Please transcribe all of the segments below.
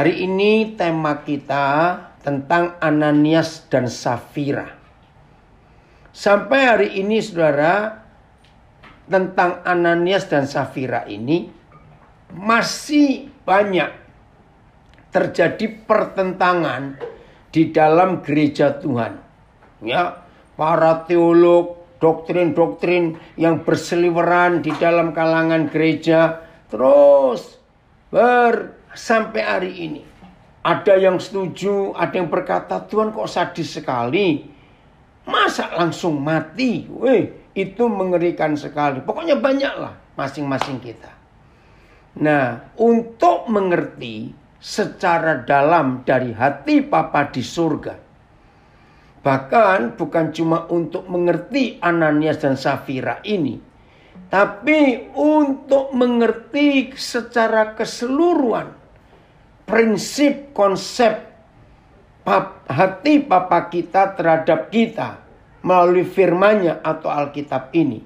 Hari ini tema kita tentang Ananias dan Safira. Sampai hari ini saudara, tentang Ananias dan Safira ini masih banyak terjadi pertentangan di dalam gereja Tuhan. Ya, para teolog, doktrin-doktrin yang berseliweran di dalam kalangan gereja terus sampai hari ini. Ada yang setuju, ada yang berkata, Tuhan kok sadis sekali. Masa langsung mati? Itu mengerikan sekali. Pokoknya banyaklah masing-masing kita. Nah, untuk mengerti secara dalam dari hati Bapa di surga. Bahkan bukan cuma untuk mengerti Ananias dan Safira ini, tapi untuk mengerti secara keseluruhan prinsip konsep hati Bapa kita terhadap kita melalui firman-Nya atau Alkitab ini.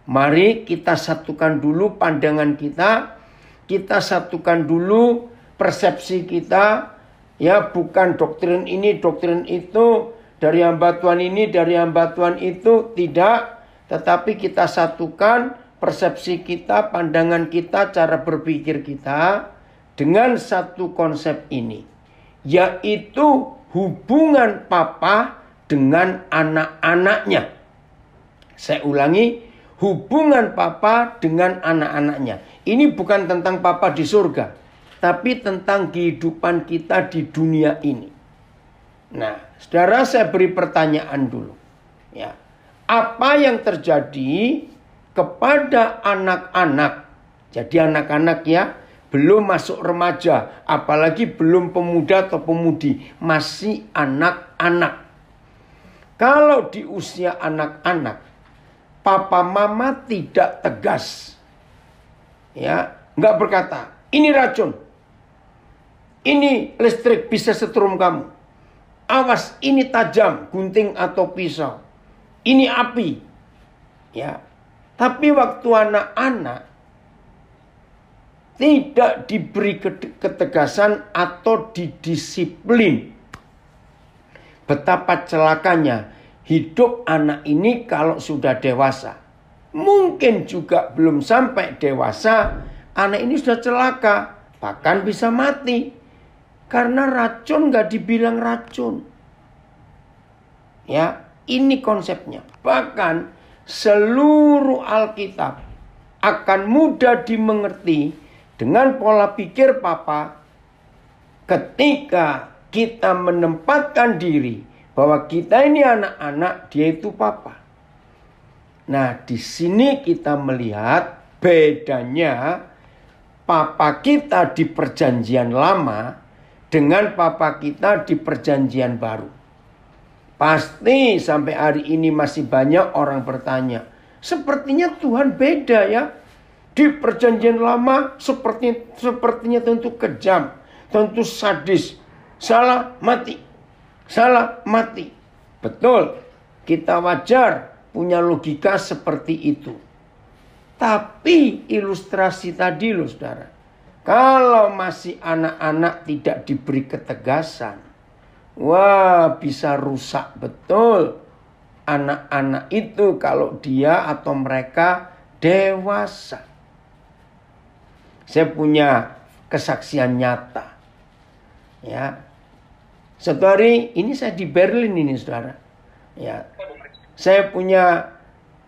Mari kita satukan dulu pandangan kita satukan dulu persepsi kita, ya, bukan doktrin ini, doktrin itu, dari hamba Tuhan ini, dari hamba Tuhan itu, tidak. Tetapi kita satukan persepsi kita, pandangan kita, cara berpikir kita dengan satu konsep ini. Yaitu hubungan Papa dengan anak-anaknya. Saya ulangi, hubungan Papa dengan anak-anaknya. Ini bukan tentang Papa di surga, tapi tentang kehidupan kita di dunia ini. Nah, saudara, saya beri pertanyaan dulu. Ya, apa yang terjadi kepada anak-anak? Jadi anak-anak ya, belum masuk remaja, apalagi belum pemuda atau pemudi, masih anak-anak. Kalau di usia anak-anak, papa mama tidak tegas. Ya, nggak berkata, ini racun. Ini listrik bisa setrum kamu. Awas, ini tajam, gunting atau pisau. Ini api. Ya. Tapi waktu anak-anak tidak diberi ketegasan atau didisiplin. Betapa celakanya hidup anak ini kalau sudah dewasa. Mungkin juga belum sampai dewasa, anak ini sudah celaka, bahkan bisa mati. Karena racun gak dibilang racun. Ya, ini konsepnya. Bahkan seluruh Alkitab akan mudah dimengerti dengan pola pikir Papa ketika kita menempatkan diri bahwa kita ini anak-anak, dia itu Papa. Nah, di sini kita melihat bedanya Papa kita di Perjanjian Lama dengan Papa kita di Perjanjian Baru. Pasti sampai hari ini masih banyak orang bertanya, sepertinya Tuhan beda ya. Di Perjanjian Lama sepertinya tentu kejam, tentu sadis, salah mati. Salah mati. Betul, kita wajar punya logika seperti itu. Tapi ilustrasi tadi loh saudara, kalau masih anak-anak tidak diberi ketegasan, wah bisa rusak betul anak-anak itu kalau dia atau mereka dewasa. Saya punya kesaksian nyata. Ya. Satu hari ini saya di Berlin ini saudara. Ya. Saya punya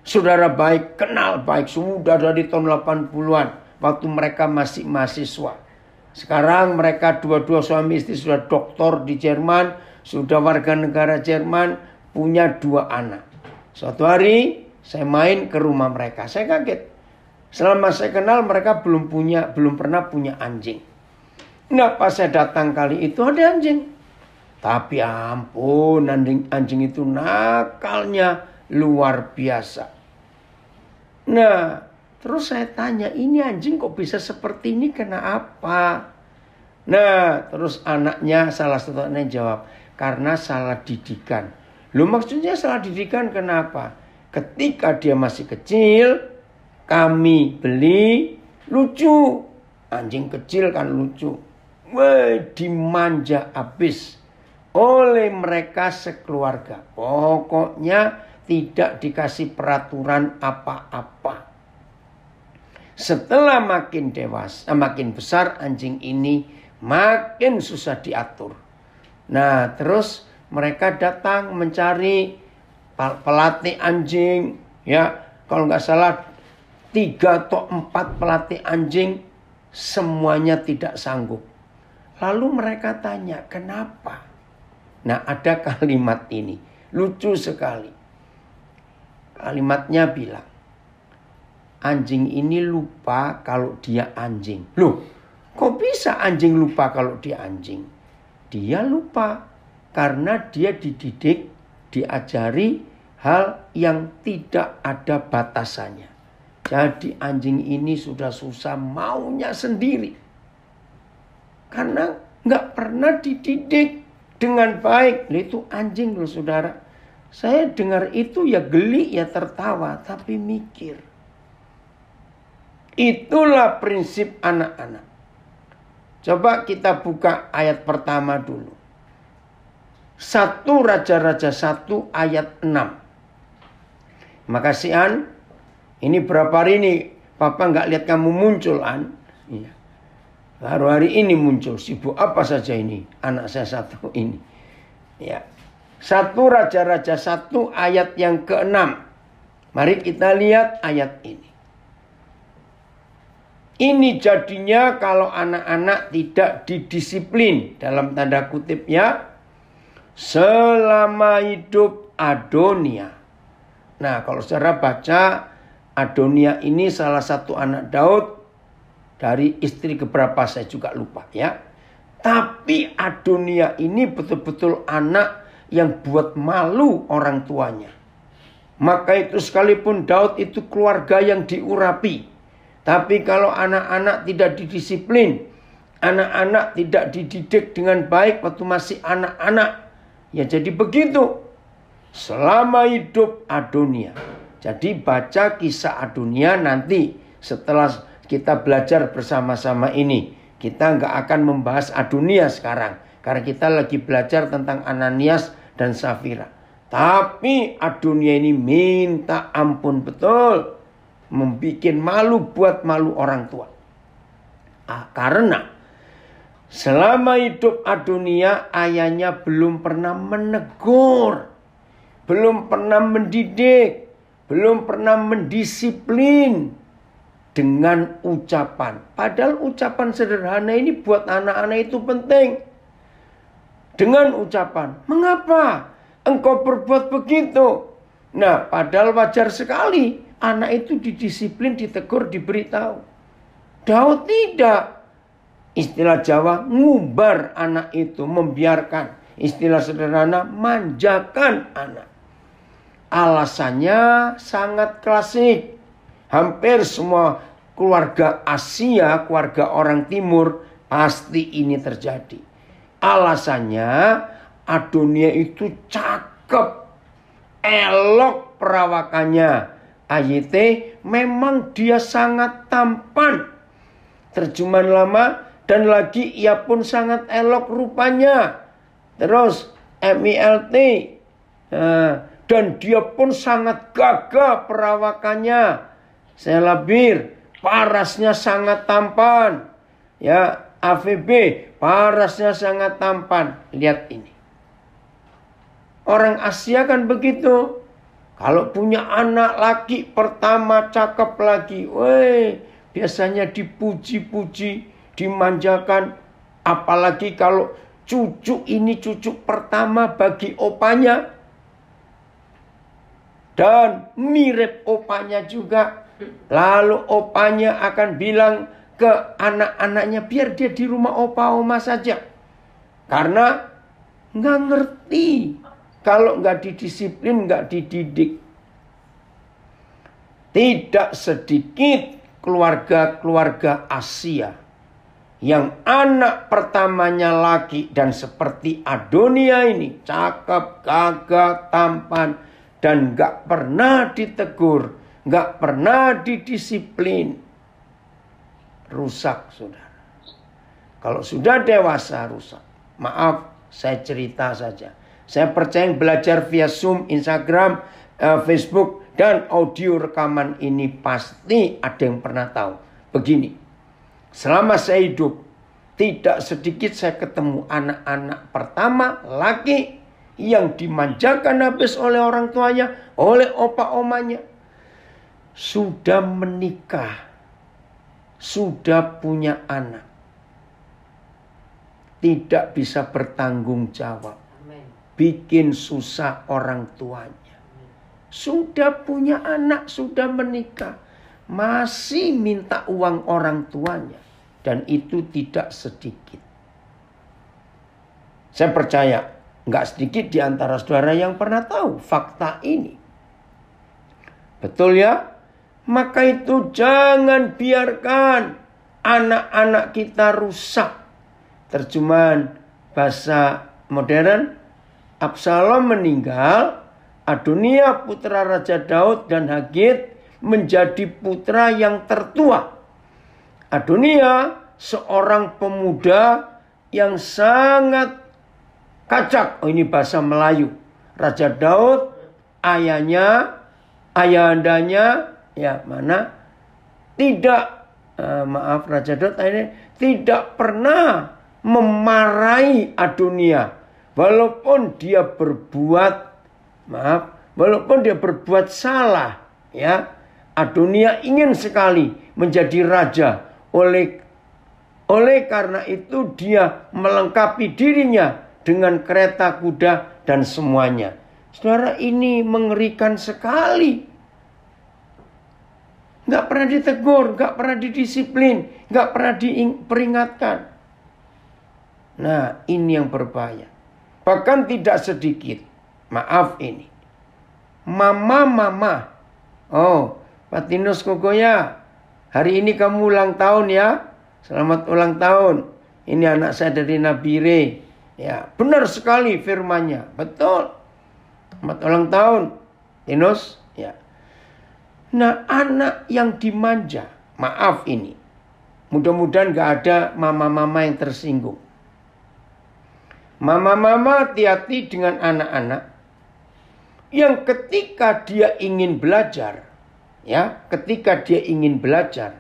saudara baik, kenal baik, sudah dari tahun 80-an. Waktu mereka masih mahasiswa. Sekarang mereka dua-dua suami istri sudah doktor di Jerman, sudah warga negara Jerman, punya 2 anak. Suatu hari saya main ke rumah mereka. Saya kaget. Selama saya kenal mereka belum pernah punya anjing. Nah, pas saya datang kali itu ada anjing. Tapi ampun, anjing itu nakalnya luar biasa. Nah, terus saya tanya, ini anjing kok bisa seperti ini, kenapa? Nah, terus anaknya, salah satu anaknya jawab, karena salah didikan. Loh, maksudnya salah didikan kenapa? Ketika dia masih kecil, kami beli lucu. Anjing kecil kan lucu. dimanja habis oleh mereka sekeluarga. Pokoknya tidak dikasih peraturan apa-apa. Setelah makin dewasa, makin besar anjing ini makin susah diatur. Nah, terus mereka datang mencari pelatih anjing. Ya, kalau nggak salah 3 atau 4 pelatih anjing, semuanya tidak sanggup. Lalu mereka tanya, kenapa? Nah, ada kalimat ini, lucu sekali. Kalimatnya bilang, anjing ini lupa kalau dia anjing. Loh, kok bisa anjing lupa kalau dia anjing? Dia lupa karena dia dididik, diajari hal yang tidak ada batasannya. Jadi anjing ini sudah susah maunya sendiri. Karena nggak pernah dididik dengan baik. Itu anjing loh saudara. Saya dengar itu ya geli ya tertawa. Tapi mikir. Itulah prinsip anak-anak. Coba kita buka ayat pertama dulu. 1 Raja-Raja 1 ayat 6. Makasih An. Ini berapa hari ini Papa nggak lihat kamu muncul An. Iya. Baru hari ini muncul. Sibuk apa saja ini anak saya satu ini. Ya. 1 Raja-Raja 1 ayat yang ke-6. Mari kita lihat ayat ini. Ini jadinya kalau anak-anak tidak didisiplin dalam tanda kutip ya. Selama hidup Adonia. Nah, kalau saudara baca Adonia ini salah satu anak Daud dari istri keberapa saya juga lupa ya. Tapi Adonia ini betul-betul anak yang buat malu orang tuanya. Maka itu sekalipun Daud itu keluarga yang diurapi. Tapi kalau anak-anak tidak didisiplin, anak-anak tidak dididik dengan baik waktu masih anak-anak, ya jadi begitu. Selama hidup Adonia. Jadi baca kisah Adonia nanti setelah kita belajar bersama-sama ini. Kita nggak akan membahas Adonia sekarang. Karena kita lagi belajar tentang Ananias dan Safira. Tapi Adonia ini minta ampun betul. Membikin malu buat malu orang tua. Karena selama hidup Adonia ayahnya belum pernah menegur. Belum pernah mendidik. Belum pernah mendisiplin dengan ucapan. Padahal ucapan sederhana ini buat anak-anak itu penting. Dengan ucapan, mengapa engkau berbuat begitu? Nah, padahal wajar sekali. Anak itu didisiplin, ditegur, diberitahu. Daud tidak. Istilah Jawa, ngubar anak itu, membiarkan. Istilah sederhana, manjakan anak. Alasannya sangat klasik. Hampir semua keluarga Asia, keluarga orang timur, pasti ini terjadi. Alasannya, Adonia itu cakep, elok perawakannya. AYT memang dia sangat tampan. Terjemahan lama, dan lagi ia pun sangat elok rupanya. Terus MILT. Dan dia pun sangat gagah perawakannya. Selabir, parasnya sangat tampan. Ya, AVB, parasnya sangat tampan. Lihat ini. Orang Asia kan begitu. Kalau punya anak laki pertama cakep lagi. Biasanya dipuji-puji, dimanjakan. Apalagi kalau cucu ini cucu pertama bagi opanya. Dan mirip opanya juga. Lalu opanya akan bilang ke anak-anaknya, biar dia di rumah opa-oma saja. Karena nggak ngerti. Kalau nggak didisiplin, nggak dididik. Tidak sedikit keluarga-keluarga Asia yang anak pertamanya laki dan seperti Adonia ini, cakep, gagah, tampan, dan nggak pernah ditegur, nggak pernah didisiplin. Rusak, saudara. Kalau sudah dewasa rusak. Maaf, saya cerita saja. Saya percaya belajar via Zoom, Instagram, Facebook, dan audio rekaman ini pasti ada yang pernah tahu. Begini, selama saya hidup, tidak sedikit saya ketemu anak-anak pertama laki yang dimanjakan habis oleh orang tuanya, oleh opa omanya. Sudah menikah, sudah punya anak, tidak bisa bertanggung jawab, bikin susah orang tuanya. Sudah punya anak, sudah menikah, masih minta uang orang tuanya. Dan itu tidak sedikit. Saya percaya nggak sedikit di antara saudara yang pernah tahu fakta ini. Betul ya? Maka itu jangan biarkan anak-anak kita rusak. Terjemahan bahasa modern, Absalom meninggal, Adonia putra Raja Daud dan Hagit menjadi putra yang tertua. Adonia seorang pemuda yang sangat kacak. Oh, ini bahasa Melayu. Raja Daud, ayahandanya, ya mana? Raja Daud tidak pernah memarahi Adonia. Walaupun dia berbuat salah, ya. Adonia ingin sekali menjadi raja. Oleh karena itu dia melengkapi dirinya dengan kereta, kuda, dan semuanya. Saudara, ini mengerikan sekali. Nggak pernah ditegur, nggak pernah didisiplin, nggak pernah diperingatkan. Nah, ini yang berbahaya. Bahkan tidak sedikit, maaf ini, mama. Oh, Patinus Kogoya, hari ini kamu ulang tahun ya. Selamat ulang tahun. Ini anak saya dari Nabire. Ya, benar sekali firmannya. Betul. Selamat ulang tahun, Tinus. Ya. Nah, anak yang dimanja. Maaf ini. Mudah-mudahan gak ada mama-mama yang tersinggung. Mama-mama hati-hati dengan anak-anak yang ketika dia ingin belajar, ya, ketika dia ingin belajar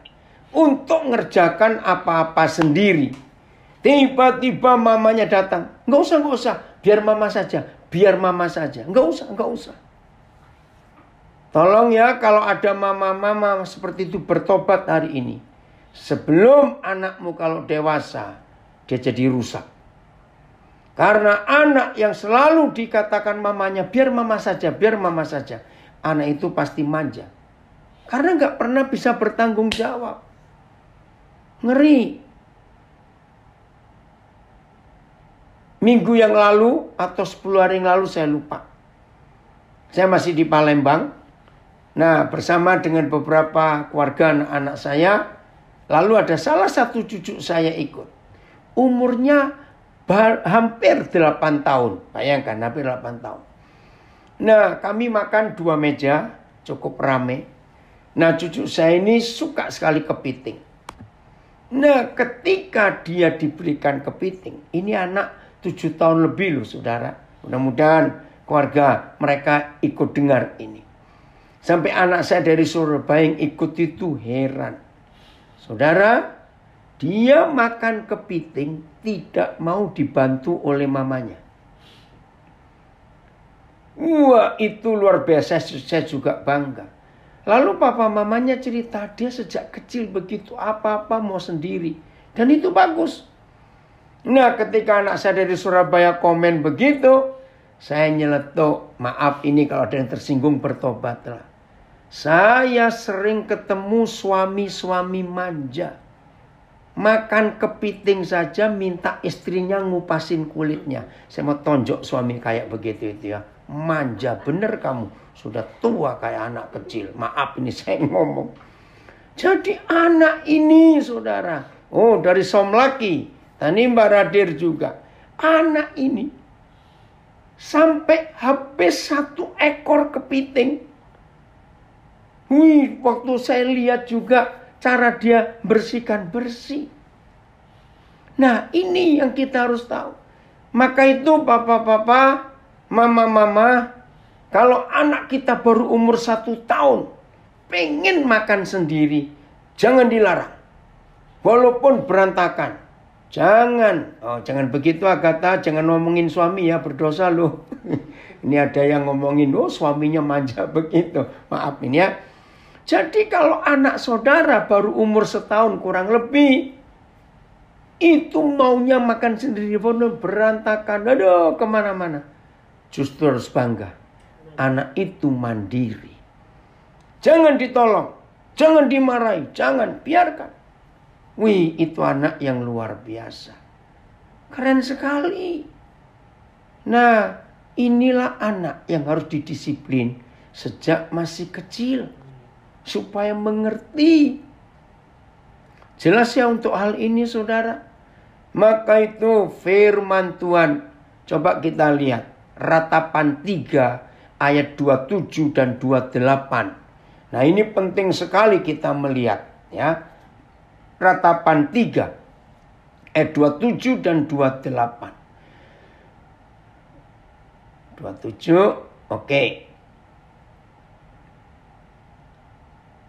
untuk ngerjakan apa-apa sendiri, tiba-tiba mamanya datang. Nggak usah, biar mama saja, nggak usah. Tolong ya, kalau ada mama-mama seperti itu bertobat hari ini. Sebelum anakmu kalau dewasa, dia jadi rusak. Karena anak yang selalu dikatakan mamanya, biar mama saja. Anak itu pasti manja. Karena nggak pernah bisa bertanggung jawab. Ngeri. Minggu yang lalu atau 10 hari yang lalu saya lupa. Saya masih di Palembang. Nah, bersama dengan beberapa keluarga anak saya. Lalu ada salah satu cucu saya ikut. Umurnya hampir 8 tahun. Bayangkan, hampir 8 tahun. Nah, kami makan 2 meja. Cukup rame. Nah, cucu saya ini suka sekali kepiting. Nah, ketika dia diberikan kepiting. Ini anak 7 tahun lebih loh, saudara. Mudah-mudahan keluarga mereka ikut dengar ini. Sampai anak saya dari Surabaya yang ikut itu heran. Saudara, dia makan kepiting tidak mau dibantu oleh mamanya. Wah, itu luar biasa, saya juga bangga. Lalu papa mamanya cerita, dia sejak kecil begitu, apa-apa mau sendiri. Dan itu bagus. Nah, ketika anak saya dari Surabaya komen begitu, saya nyeletuk, maaf ini kalau ada yang tersinggung bertobatlah. Saya sering ketemu suami-suami manja. Makan kepiting saja minta istrinya ngupasin kulitnya. Saya mau tonjok suami kayak begitu itu ya. Manja bener kamu. Sudah tua kayak anak kecil. Maaf ini saya ngomong. Jadi anak ini saudara. Oh, dari Somlaki. Tani Mbak Radir juga. Anak ini sampai habis 1 ekor kepiting. Wih, waktu saya lihat juga cara dia bersihkan bersih. Nah, ini yang kita harus tahu. Maka itu papa-papa, mama-mama, kalau anak kita baru umur 1 tahun, pengen makan sendiri, jangan dilarang. Walaupun berantakan. Jangan begitu Agatha, jangan ngomongin suami ya, berdosa loh. Ini ada yang ngomongin, suaminya manja begitu. Maaf ini ya. Jadi kalau anak saudara baru umur 1 tahun kurang lebih, itu maunya makan sendiri, berantakan, aduh kemana-mana. Justru harus bangga. Anak itu mandiri. Jangan ditolong, jangan dimarahi, jangan, biarkan. Wih, itu anak yang luar biasa. Keren sekali. Nah, inilah anak yang harus didisiplin sejak masih kecil. Supaya mengerti. Jelas ya untuk hal ini saudara. Maka itu firman Tuhan. Coba kita lihat. Ratapan 3 ayat 27 dan 28. Nah ini penting sekali kita melihat. Ya. Ratapan 3 ayat 27 dan 28. 27, oke.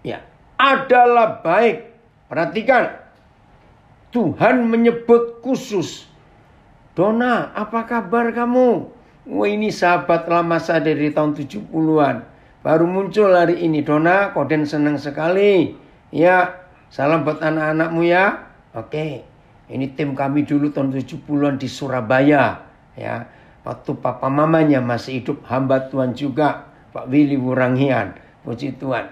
Ya, adalah baik. Perhatikan. Tuhan menyebut khusus. Dona, apa kabar kamu? Wah, ini sahabat lama saya dari tahun 70-an. Baru muncul hari ini. Dona, Koden senang sekali. Ya, salam buat anak-anakmu ya. Oke. Ini tim kami dulu tahun 70-an di Surabaya. Ya, waktu papa mamanya masih hidup, hamba Tuhan juga. Pak Willy Wurangian. Puji Tuhan.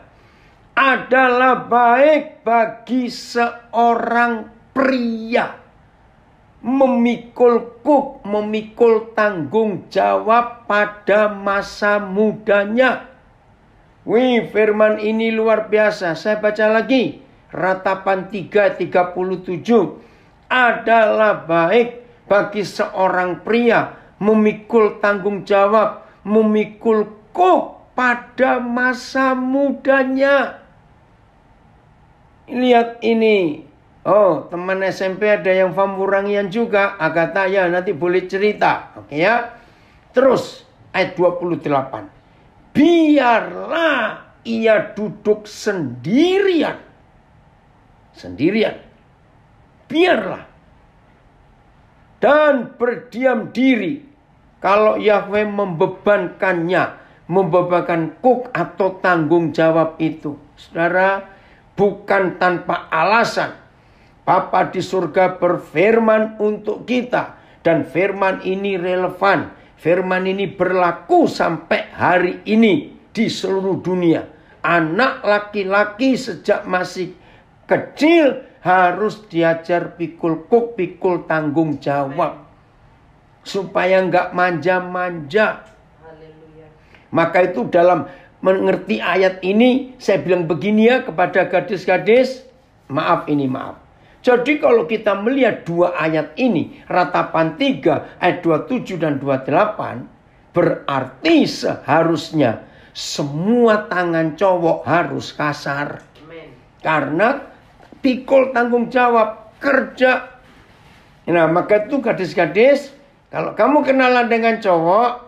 Adalah baik bagi seorang pria memikul tanggung jawab pada masa mudanya. Wih, firman ini luar biasa. Saya baca lagi. Ratapan 3:37. Adalah baik bagi seorang pria memikul tanggung jawab, memikul kuk pada masa mudanya. Lihat ini. Oh, teman SMP ada yang paham Wurangian juga. Agatha ya, nanti boleh cerita. Oke ya. Terus ayat 28. Biarlah ia duduk sendirian. Sendirian. Biarlah. Dan berdiam diri. Kalau Yahweh membebankan kuk atau tanggung jawab itu. Saudara, bukan tanpa alasan. Bapa di surga berfirman untuk kita. Dan firman ini relevan. Firman ini berlaku sampai hari ini di seluruh dunia. Anak laki-laki sejak masih kecil harus diajar pikul kuk, pikul tanggung jawab. Supaya enggak manja-manja. Maka itu dalam mengerti ayat ini, saya bilang begini ya kepada gadis-gadis. Maaf. Jadi kalau kita melihat 2 ayat ini, Ratapan 3 ayat 27 dan 28, berarti seharusnya semua tangan cowok harus kasar. Amen. Karena pikul tanggung jawab, kerja. Nah, maka itu gadis-gadis, kalau kamu kenalan dengan cowok,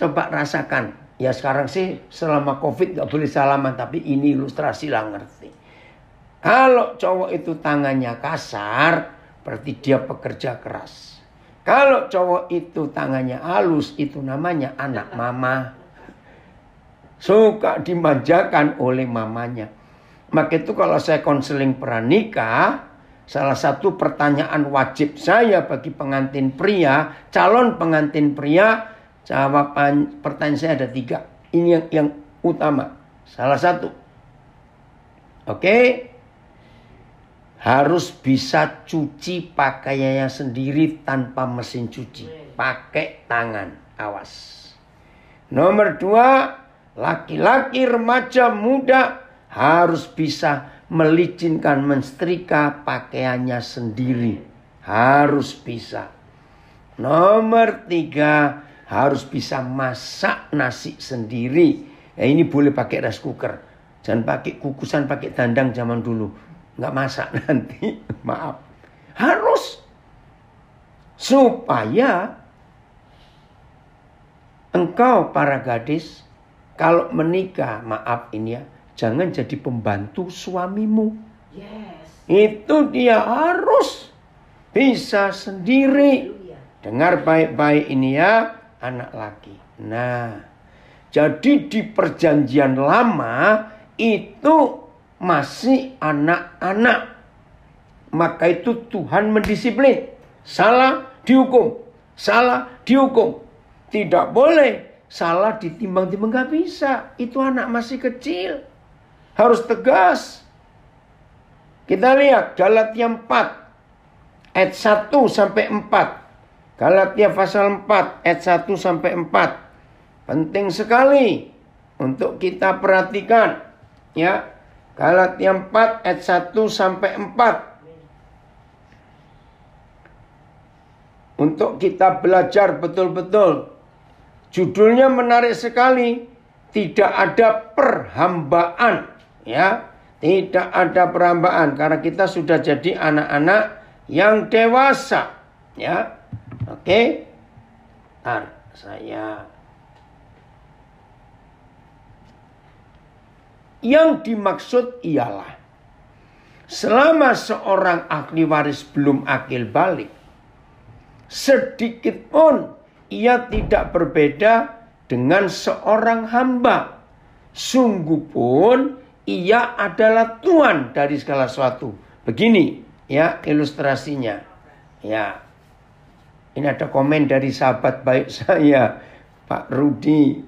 coba rasakan. Ya sekarang sih selama COVID gak boleh salaman, tapi ini ilustrasi lah ngerti. Kalau cowok itu tangannya kasar, berarti dia pekerja keras. Kalau cowok itu tangannya halus, itu namanya anak mama. Suka dimanjakan oleh mamanya. Maka itu kalau saya konseling pranikah, salah satu pertanyaan wajib saya bagi pengantin pria, calon pengantin pria, jawaban pertanyaan saya ada 3. Ini yang utama. Salah satu. Oke. Harus bisa cuci pakaiannya sendiri tanpa mesin cuci. Pakai tangan. Awas. Nomor 2. Laki-laki remaja muda harus bisa melicinkan, mensetrika pakaiannya sendiri. Harus bisa. Nomor 3. Harus bisa masak nasi sendiri. Ya, ini boleh pakai rice cooker. Jangan pakai kukusan, pakai dandang zaman dulu. Nggak masak nanti. Maaf. Harus. Supaya engkau para gadis, kalau menikah, maaf ini ya, jangan jadi pembantu suamimu. Yes. Itu dia harus bisa sendiri. Dengar baik-baik ini ya, anak laki. Nah, jadi di perjanjian lama itu masih anak-anak. Maka itu Tuhan mendisiplin. Salah dihukum. Salah dihukum. Tidak boleh salah ditimbang-timbang, gak bisa. Itu anak masih kecil. Harus tegas. Kita lihat Galatia 4 ayat 1 sampai 4. Galatia pasal 4 ayat 1 sampai 4. Penting sekali untuk kita perhatikan. Ya. Galatia 4 ayat 1 sampai 4. Untuk kita belajar betul-betul. Judulnya menarik sekali. Tidak ada perhambaan. Ya, tidak ada perhambaan. Karena kita sudah jadi anak-anak yang dewasa. Ya, oke. Ntar saya. Yang dimaksud ialah. Selama seorang ahli waris belum akil balik. Sedikit pun ia tidak berbeda dengan seorang hamba. Sungguh pun ia adalah tuan dari segala sesuatu. Begini ya ilustrasinya. Ya. Ini ada komen dari sahabat baik saya, Pak Rudi.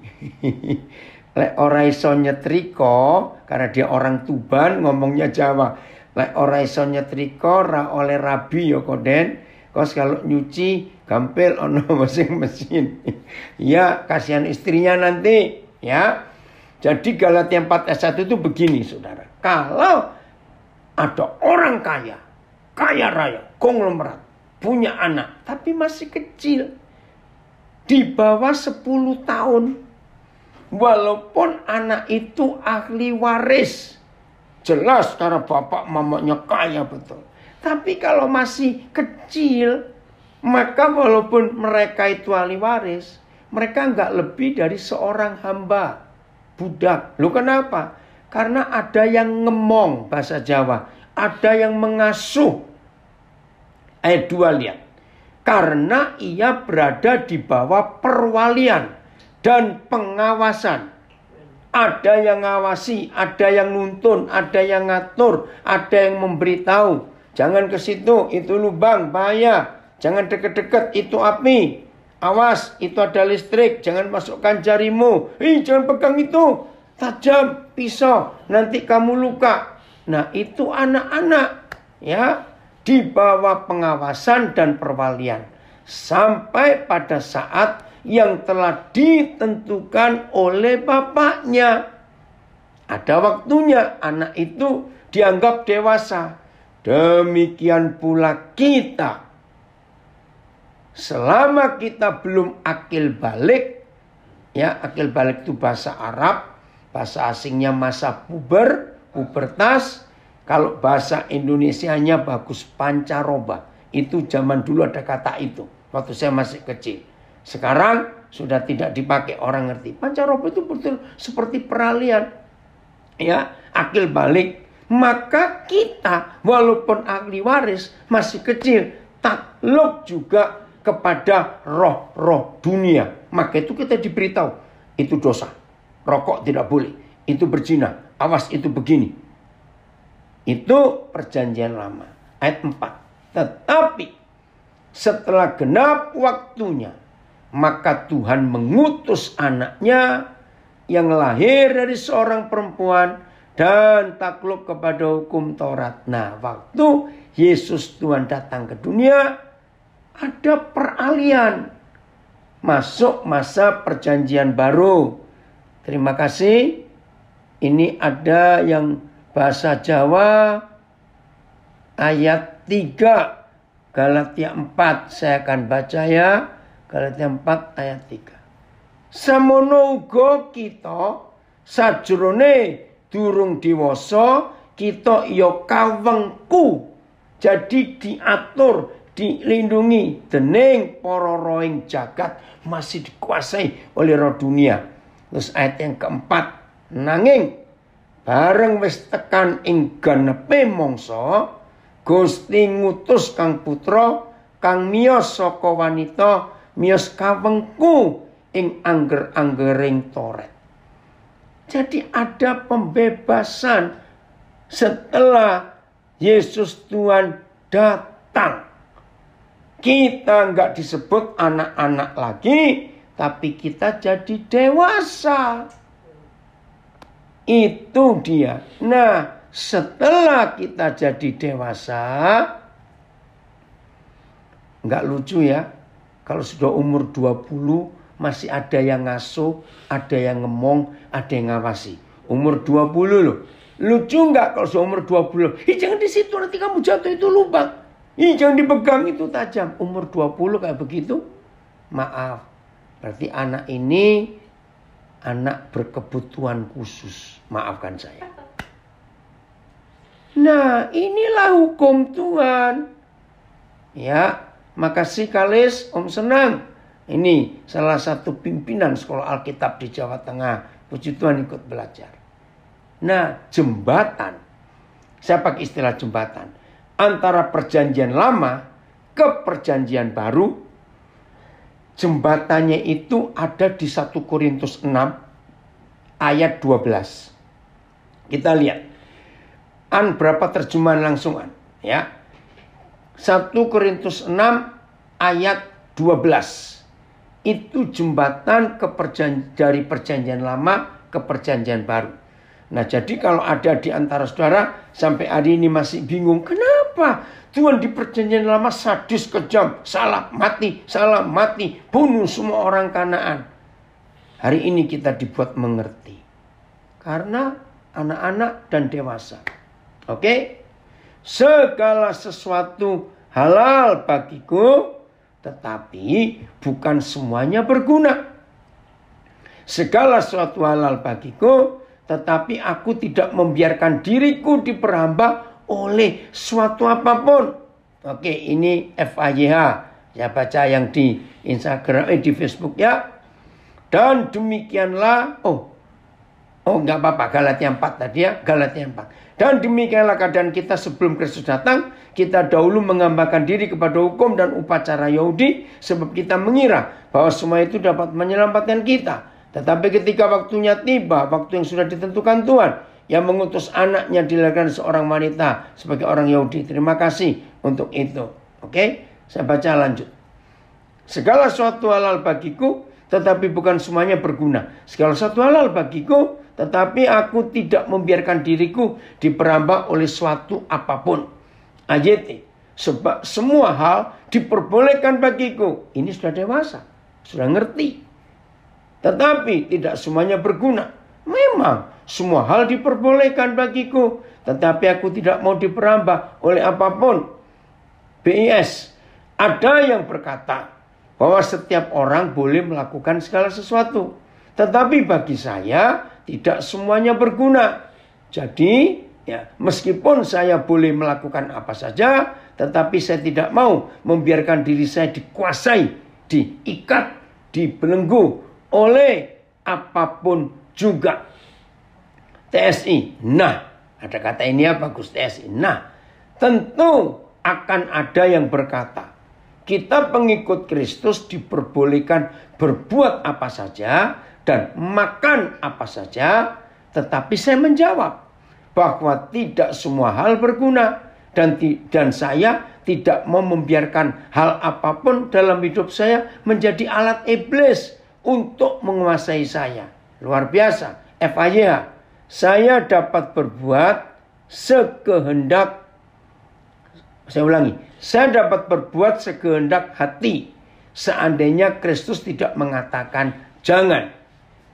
Lek ora iso nyetrika, karena dia orang Tuban ngomongnya Jawa. Lek ora iso nyetrika ra oleh rabi ya koden. Kos kalau nyuci gampil ono mesin. Ya, kasihan istrinya nanti, ya. Jadi Galatia 4 ayat 1 itu begini, Saudara. Kalau ada orang kaya raya, konglomerat, punya anak, tapi masih kecil. Di bawah 10 tahun. Walaupun anak itu ahli waris. Jelas karena bapak mamanya kaya betul. Tapi kalau masih kecil, maka walaupun mereka itu ahli waris, mereka nggak lebih dari seorang hamba, budak. Loh kenapa? Karena ada yang ngemong bahasa Jawa, ada yang mengasuh. Ayat 2 lihat. Karena ia berada di bawah perwalian dan pengawasan. Ada yang ngawasi, ada yang nuntun, ada yang ngatur, ada yang memberitahu. Jangan ke situ, itu lubang, bahaya. Jangan deket-deket, itu api. Awas, itu ada listrik. Jangan masukkan jarimu. Jangan pegang itu. Tajam, pisau. Nanti kamu luka. Nah, itu anak-anak. Ya, di bawah pengawasan dan perwalian. Sampai pada saat yang telah ditentukan oleh bapaknya. Ada waktunya anak itu dianggap dewasa. Demikian pula kita. Selama kita belum akil balik. Ya, akil balik itu bahasa Arab. Bahasa asingnya masa pubertas. Kalau bahasa Indonesianya bagus, pancaroba. Itu zaman dulu ada kata itu. Waktu saya masih kecil. Sekarang sudah tidak dipakai, orang ngerti. Pancaroba itu betul seperti peralihan. Ya, akil balik. Maka kita walaupun ahli waris masih kecil, takluk juga kepada roh-roh dunia. Maka itu kita diberitahu, itu dosa. Rokok tidak boleh, itu berzina. Awas itu begini. Itu perjanjian lama. Ayat 4. Tetapi setelah genap waktunya, maka Tuhan mengutus anaknya yang lahir dari seorang perempuan dan takluk kepada hukum Taurat. Nah, waktu Yesus Tuhan datang ke dunia, ada peralihan. Masuk masa perjanjian baru. Terima kasih. Ini ada yang bahasa Jawa ayat 3. Galatia 4. Saya akan baca ya. Galatia 4 ayat 3. Samono uga kita sajrone durung diwasa kita ya kawengku Jadi diatur, dilindungi dening para rohing jagat, masih dikuasai oleh roh dunia. Terus ayat yang keempat, nanging bareng wis tekan ing ganepe mangsa, Gusti ngutus Kang Putra kang miyos saka wanita, miyos kawengku ing angger-anggering toret. Jadi ada pembebasan setelah Yesus Tuhan datang. Kita nggak disebut anak-anak lagi, tapi kita jadi dewasa. Itu dia. Nah, setelah kita jadi dewasa, nggak lucu ya, kalau sudah umur 20 masih ada yang ngasuh, ada yang ngemong, ada yang ngawasi. Umur 20 loh. Lucu nggak kalau sudah umur 20? Jangan di situ, nanti kamu jatuh, itu lubang. Jangan dipegang, itu tajam. Umur 20 kayak begitu, maaf. Berarti anak ini anak berkebutuhan khusus. Maafkan saya. Nah, inilah hukum Tuhan. Ya, makasih Kalis, Om senang. Ini salah satu pimpinan sekolah Alkitab di Jawa Tengah. Puji Tuhan ikut belajar. Nah, jembatan. Saya pakai istilah jembatan. Antara perjanjian lama ke perjanjian baru. Jembatannya itu ada di 1 Korintus 6 ayat 12. Kita lihat. Berapa terjemahan langsungan. Ya. 1 Korintus 6 ayat 12. Itu jembatan dari perjanjian lama ke perjanjian baru. Nah, jadi kalau ada di antara saudara sampai hari ini masih bingung, kenapa Tuhan di perjanjian lama sadis, kejam, salah mati, bunuh semua orang Kanaan. Hari ini kita dibuat mengerti. Karena anak-anak dan dewasa. Oke? Segala sesuatu halal bagiku, tetapi bukan semuanya berguna. Segala sesuatu halal bagiku, tetapi aku tidak membiarkan diriku diperhamba oleh suatu apapun. Oke, ini FAYH. Saya baca yang di Instagram, di Facebook ya. Dan demikianlah, enggak apa-apa, Galatia 4 tadi ya, Galatia 4. Dan demikianlah keadaan kita sebelum Kristus datang. Kita dahulu menggambarkan diri kepada hukum dan upacara Yahudi. Sebab kita mengira bahwa semua itu dapat menyelamatkan kita. Tetapi ketika waktunya tiba, waktu yang sudah ditentukan Tuhan, yang mengutus anaknya dilahirkan seorang wanita sebagai orang Yahudi. Terima kasih untuk itu. Oke, saya baca lanjut. Segala sesuatu halal bagiku, tetapi bukan semuanya berguna. Segala sesuatu halal bagiku, tetapi aku tidak membiarkan diriku diperhamba oleh suatu apapun. AJT. Sebab semua hal diperbolehkan bagiku. Ini sudah dewasa. Sudah ngerti. Tetapi tidak semuanya berguna. Memang semua hal diperbolehkan bagiku. Tetapi aku tidak mau diperhamba oleh apapun. BIS. Ada yang berkata bahwa setiap orang boleh melakukan segala sesuatu. Tetapi bagi saya tidak semuanya berguna. Jadi ya, meskipun saya boleh melakukan apa saja, tetapi saya tidak mau membiarkan diri saya dikuasai, diikat, dibelenggu oleh apapun juga. TSI. Nah, ada kata ini ya bagus, TSI. Nah, tentu akan ada yang berkata, kita pengikut Kristus diperbolehkan berbuat apa saja dan makan apa saja. Tetapi saya menjawab bahwa tidak semua hal berguna. Dan saya tidak mau membiarkan hal apapun dalam hidup saya menjadi alat iblis untuk menguasai saya. Luar biasa. FAYH. Saya dapat berbuat sekehendak. Saya ulangi. Saya dapat berbuat sekehendak hati. Seandainya Kristus tidak mengatakan jangan.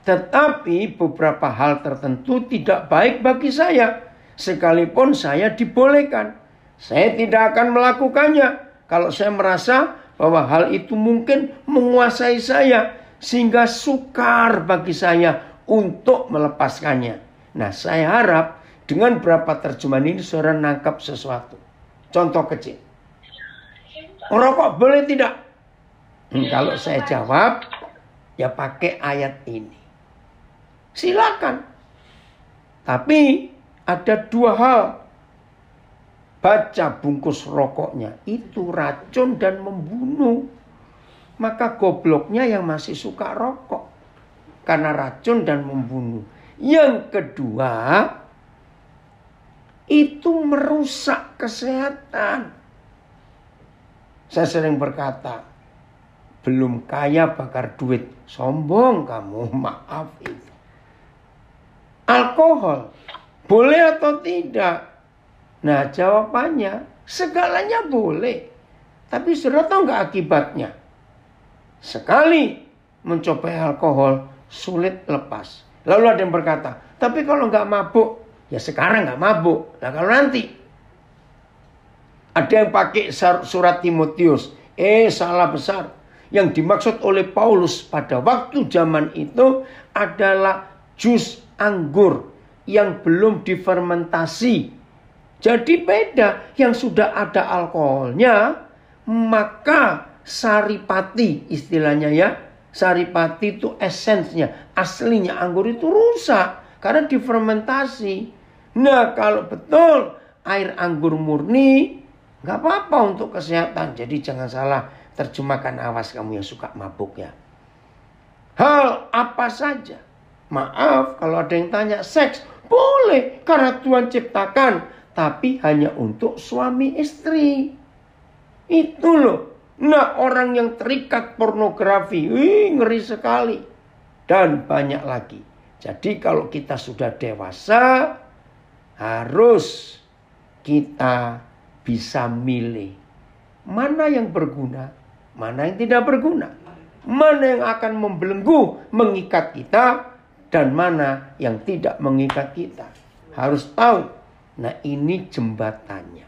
Tetapi beberapa hal tertentu tidak baik bagi saya. Sekalipun saya dibolehkan. Saya tidak akan melakukannya. Kalau saya merasa bahwa hal itu mungkin menguasai saya. Sehingga sukar bagi saya untuk melepaskannya. Nah, saya harap dengan beberapa terjemahan ini saudara nangkap sesuatu. Contoh kecil. Merokok boleh tidak? Kalau saya jawab, ya pakai ayat ini. Silakan. Tapi ada dua hal. Baca bungkus rokoknya. Itu racun dan membunuh. Maka gobloknya yang masih suka rokok. Karena racun dan membunuh. Yang kedua, itu merusak kesehatan. Saya sering berkata, belum kaya bakar duit. Sombong kamu, maaf itu. Alkohol, boleh atau tidak? Nah jawabannya, segalanya boleh. Tapi sudah tahu nggak akibatnya? Sekali mencoba alkohol, sulit lepas. Lalu ada yang berkata, tapi kalau nggak mabuk, ya sekarang nggak mabuk. Nah kalau nanti, ada yang pakai surat Timotius. Salah besar. Yang dimaksud oleh Paulus pada waktu zaman itu adalah jus anggur yang belum difermentasi. Jadi beda. Yang sudah ada alkoholnya, maka saripati istilahnya ya. Saripati itu esensnya, aslinya anggur itu rusak karena difermentasi. Nah kalau betul air anggur murni, nggak apa-apa untuk kesehatan. Jadi jangan salah terjemahkan, awas kamu yang suka mabuk ya. Hal apa saja. Maaf kalau ada yang tanya, seks boleh karena Tuhan ciptakan. Tapi hanya untuk suami istri. Itu loh. Nah orang yang terikat pornografi, ngeri sekali. Dan banyak lagi. Jadi kalau kita sudah dewasa, harus kita bisa milih. Mana yang berguna, mana yang tidak berguna. Mana yang akan membelenggu, mengikat kita, dan mana yang tidak mengikat kita. Harus tahu. Nah ini jembatannya.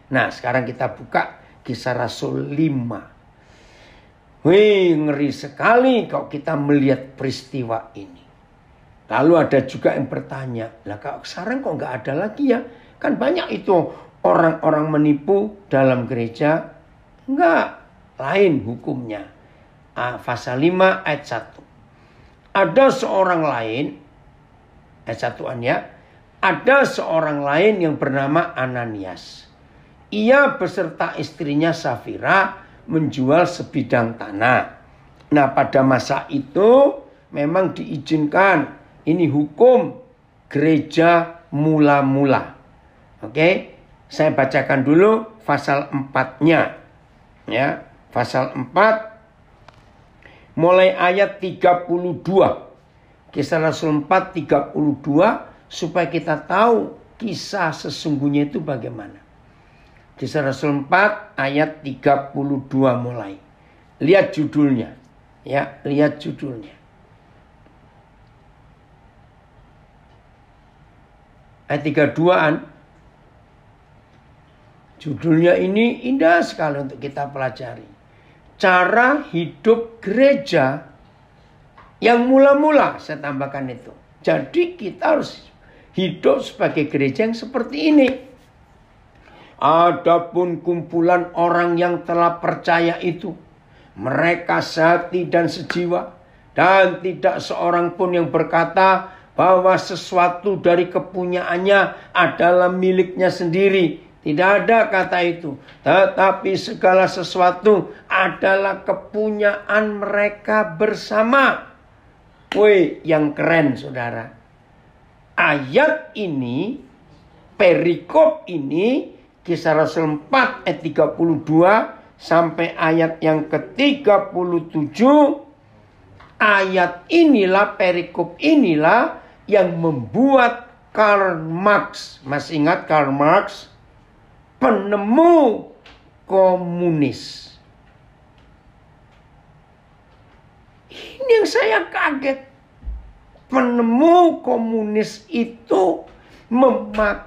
Nah sekarang kita buka Kisah Rasul 5. Ngeri sekali kalau kita melihat peristiwa ini. Lalu ada juga yang bertanya, lah kalau sekarang kok nggak ada lagi ya? Kan banyak itu orang-orang menipu dalam gereja. Enggak, lain hukumnya. Pasal 5 ayat 1. Ada seorang lain, ayat 1-an ya. Ada seorang lain yang bernama Ananias. Ia beserta istrinya Safira menjual sebidang tanah. Nah pada masa itu memang diizinkan. Ini hukum gereja mula-mula. Oke, saya bacakan dulu pasal 4-nya. Ya, pasal 4 mulai ayat 32. Kisah Rasul 4 32 supaya kita tahu kisah sesungguhnya itu bagaimana. Kisah Rasul 4 ayat 32 mulai. Lihat judulnya. Ya, lihat judulnya. Ayat 32-an. Judulnya ini indah sekali untuk kita pelajari. Cara hidup gereja yang mula-mula, saya tambahkan itu. Jadi kita harus hidup sebagai gereja yang seperti ini. Adapun kumpulan orang yang telah percaya itu, mereka sehati dan sejiwa, dan tidak seorang pun yang berkata bahwa sesuatu dari kepunyaannya adalah miliknya sendiri. Tidak ada kata itu. Tetapi segala sesuatu adalah kepunyaan mereka bersama. Wih, yang keren saudara. Ayat ini, perikop ini, Kisah Rasul 4 ayat 32 sampai ayat yang ke-37. Ayat inilah, perikop inilah yang membuat Karl Marx. Masih ingat Karl Marx? Penemu komunis. Ini yang saya kaget. Penemu komunis itu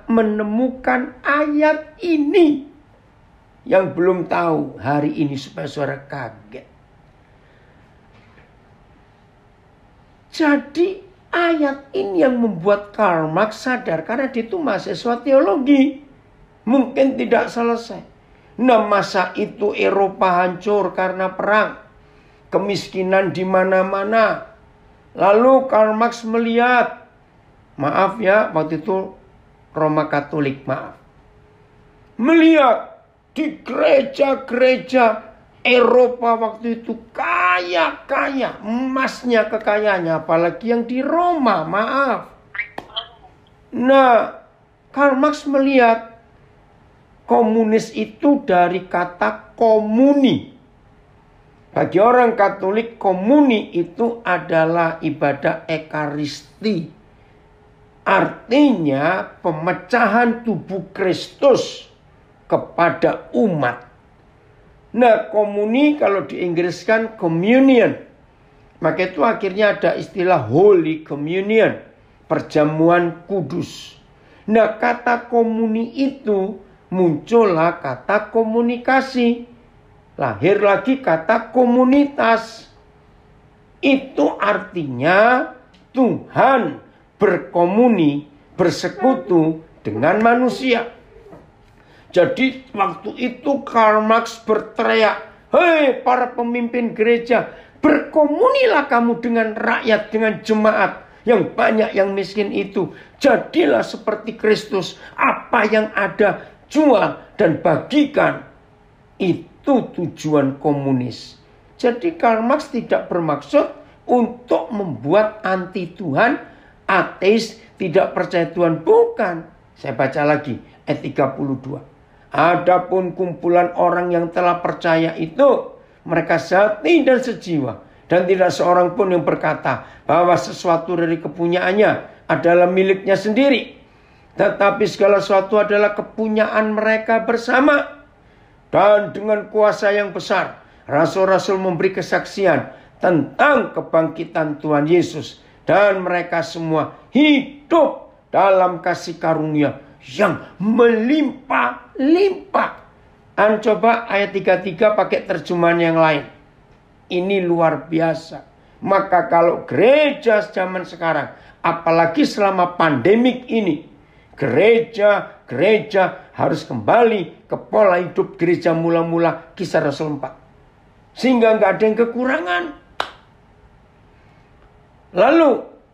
menemukan ayat ini. Yang belum tahu hari ini supaya saudara kaget. Jadi ayat ini yang membuat Karl Marx sadar. Karena dia itu mahasiswa teologi. mungkin tidak selesai. Nah, masa itu Eropa hancur karena perang. Kemiskinan di mana-mana. Lalu Karl Marx melihat, maaf ya, waktu itu Roma Katolik, maaf. Melihat di gereja-gereja Eropa waktu itu kaya-kaya, emasnya kekayaannya, apalagi yang di Roma, maaf. Nah, Karl Marx melihat komunis itu dari kata komuni. Bagi orang Katolik, komuni itu adalah ibadah ekaristi. Artinya pemecahan tubuh Kristus kepada umat. Nah, komuni kalau diinggriskan communion. Maka itu akhirnya ada istilah Holy Communion, perjamuan kudus. Nah, kata komuni itu muncullah kata komunikasi. Lahir lagi kata komunitas. Itu artinya Tuhan berkomuni, bersekutu dengan manusia. Jadi waktu itu Karl Marx berteriak, "Hei para pemimpin gereja, berkomunilah kamu dengan rakyat, dengan jemaat yang banyak yang miskin itu. Jadilah seperti Kristus, apa yang ada jual dan bagikan." Itu tujuan komunis. Jadi Karl Marx tidak bermaksud untuk membuat anti Tuhan, ateis, tidak percaya Tuhan. Bukan. Saya baca lagi ayat 32. Adapun kumpulan orang yang telah percaya itu, mereka sehati dan sejiwa. Dan tidak seorang pun yang berkata bahwa sesuatu dari kepunyaannya adalah miliknya sendiri. Tetapi segala sesuatu adalah kepunyaan mereka bersama. Dan dengan kuasa yang besar, rasul-rasul memberi kesaksian tentang kebangkitan Tuhan Yesus. Dan mereka semua hidup dalam kasih karunia yang melimpah-limpah. Coba ayat 33 pakai terjemahan yang lain. Ini luar biasa. Maka kalau gereja zaman sekarang, apalagi selama pandemik ini, gereja harus kembali ke pola hidup gereja mula-mula Kisah Rasul 4. Sehingga nggak ada yang kekurangan. Lalu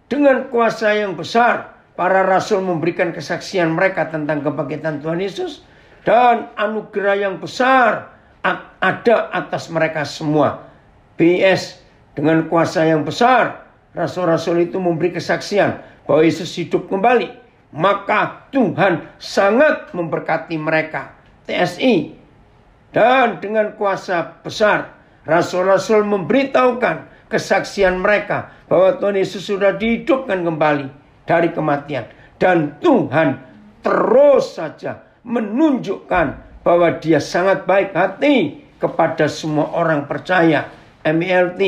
dengan kuasa yang besar, para rasul memberikan kesaksian mereka tentang kebangkitan Tuhan Yesus. Dan anugerah yang besar ada atas mereka semua. BS, dengan kuasa yang besar, rasul-rasul itu memberi kesaksian bahwa Yesus hidup kembali. Maka Tuhan sangat memberkati mereka. TSI. Dan dengan kuasa besar, rasul-rasul memberitahukan kesaksian mereka bahwa Tuhan Yesus sudah dihidupkan kembali dari kematian. Dan Tuhan terus saja menunjukkan bahwa Dia sangat baik hati kepada semua orang percaya. MELT.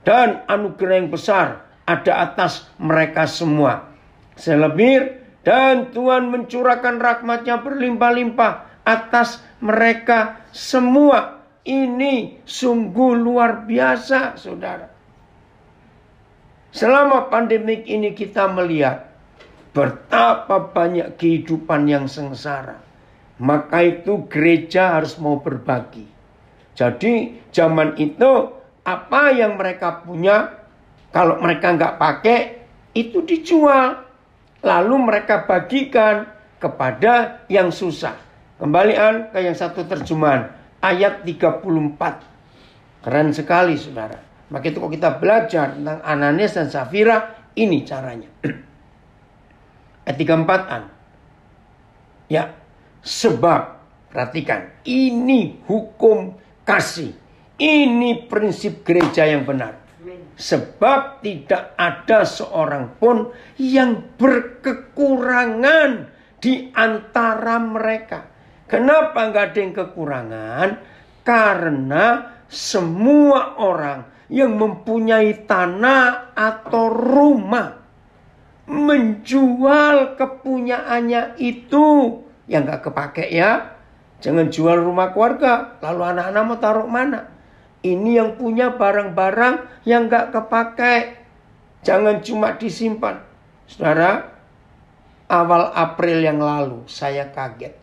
Dan anugerah yang besar ada atas mereka semua. Selebih, dan Tuhan mencurahkan rahmat-Nya berlimpah-limpah atas mereka semua. Ini sungguh luar biasa, saudara. Selama pandemik ini kita melihat betapa banyak kehidupan yang sengsara. Maka itu gereja harus mau berbagi. Jadi zaman itu apa yang mereka punya, kalau mereka nggak pakai, itu dijual. Lalu mereka bagikan kepada yang susah. Kembalian ke yang satu terjemahan. Ayat 34. Keren sekali, saudara. Maka itu kalau kita belajar tentang Ananias dan Safira, ini caranya. Ayat 34-an. Ya, sebab, perhatikan, ini hukum kasih. Ini prinsip gereja yang benar. Sebab tidak ada seorang pun yang berkekurangan di antara mereka. Kenapa nggak ada yang kekurangan? Karena semua orang yang mempunyai tanah atau rumah menjual kepunyaannya itu yang nggak kepake ya. Jangan jual rumah keluarga, lalu anak-anak mau taruh mana? Ini yang punya barang-barang yang gak kepakai. Jangan cuma disimpan. Saudara, awal April yang lalu saya kaget.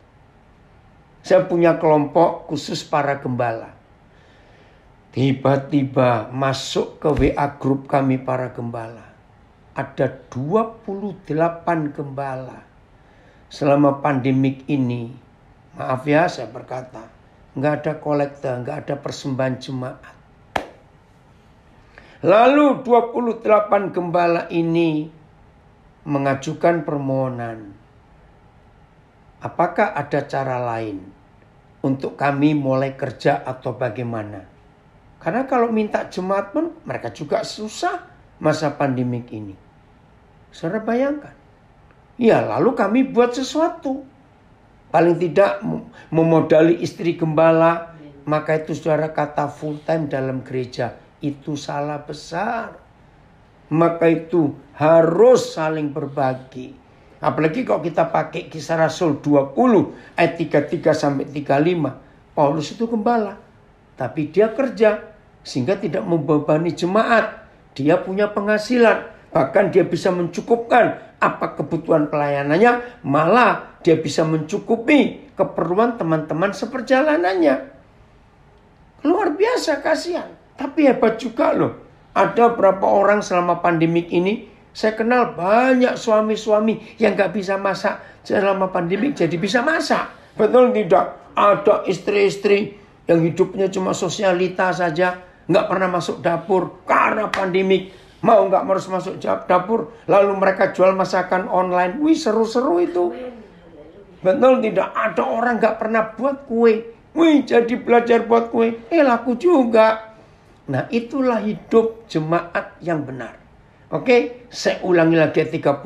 Saya punya kelompok khusus para gembala. Tiba-tiba masuk ke WA grup kami para gembala. Ada 28 gembala. Selama pandemik ini, maaf ya saya berkata, nggak ada kolekte, nggak ada persembahan jemaat. Lalu 28 gembala ini mengajukan permohonan. Apakah ada cara lain untuk kami mulai kerja atau bagaimana? Karena kalau minta jemaat pun mereka juga susah masa pandemik ini. Saudara bayangkan. Ya lalu kami buat sesuatu. Paling tidak memodali istri gembala. Maka itu saudara kata full time dalam gereja. Itu salah besar. Maka itu harus saling berbagi. Apalagi kalau kita pakai Kisah Rasul 20 ayat 33 sampai 35. Paulus itu gembala. Tapi dia kerja sehingga tidak membebani jemaat. Dia punya penghasilan. Bahkan dia bisa mencukupkan apa kebutuhan pelayanannya. Malah dia bisa mencukupi keperluan teman-teman seperjalanannya. Luar biasa kasihan. Tapi hebat juga loh. Ada berapa orang selama pandemik ini. Saya kenal banyak suami-suami yang gak bisa masak. Selama pandemik jadi bisa masak. Betul tidak? Ada istri-istri yang hidupnya cuma sosialita saja. Gak pernah masuk dapur karena pandemik. Mau gak harus masuk dapur. Lalu mereka jual masakan online. Wih seru-seru itu. Betul tidak? Ada orang gak pernah buat kue. Wih jadi belajar buat kue. Laku juga. Nah itulah hidup jemaat yang benar. Oke, saya ulangi lagi 34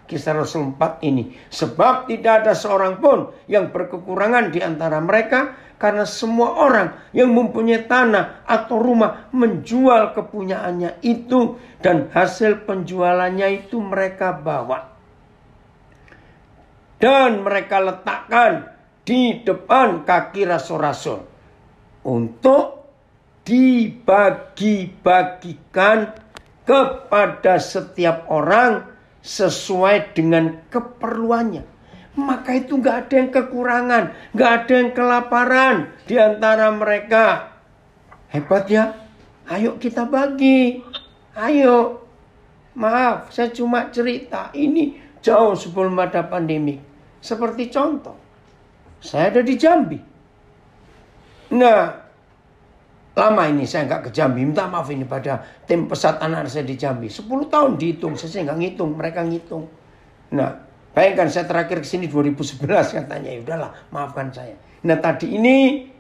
Kisah Rasul 4 ini. Sebab tidak ada seorang pun yang berkekurangan di antara mereka. Karena semua orang yang mempunyai tanah atau rumah menjual kepunyaannya itu. Dan hasil penjualannya itu mereka bawa. Dan mereka letakkan di depan kaki rasul-rasul. Untuk dibagi-bagikan kepada setiap orang sesuai dengan keperluannya. Maka itu gak ada yang kekurangan, gak ada yang kelaparan di antara mereka. Hebat ya? Ayo kita bagi. Ayo. Maaf, saya cuma cerita. Ini jauh sebelum ada pandemi. Seperti contoh, saya ada di Jambi. Nah, lama ini saya nggak ke Jambi. Minta maaf ini pada tim pesat anak saya di Jambi. 10 tahun dihitung. Saya nggak ngitung. Mereka ngitung. Nah, bayangkan saya terakhir ke sini 2011 katanya. Ya udahlah, maafkan saya. Nah, tadi ini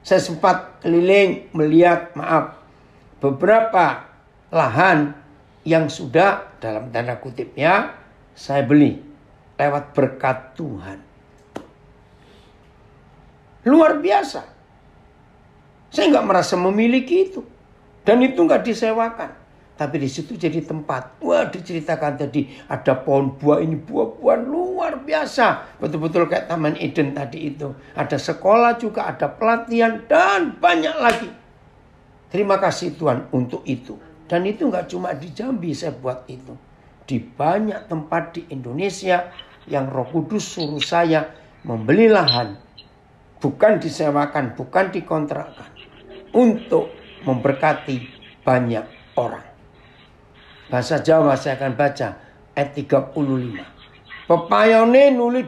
saya sempat keliling melihat, beberapa lahan yang sudah dalam tanda kutip ya saya beli lewat berkat Tuhan. Luar biasa. Saya nggak merasa memiliki itu. Dan itu nggak disewakan. Tapi di situ jadi tempat. Wah, diceritakan tadi ada pohon buah ini. Buah-buahan luar biasa. Betul-betul kayak Taman Eden tadi itu. Ada sekolah juga, ada pelatihan. Dan banyak lagi. Terima kasih Tuhan untuk itu. Dan itu nggak cuma di Jambi saya buat itu. Di banyak tempat di Indonesia yang Roh Kudus suruh saya membeli lahan. Bukan disewakan, bukan dikontrakkan. Untuk memberkati banyak orang. Bahasa Jawa saya akan baca ayat 35. Pepayone nuli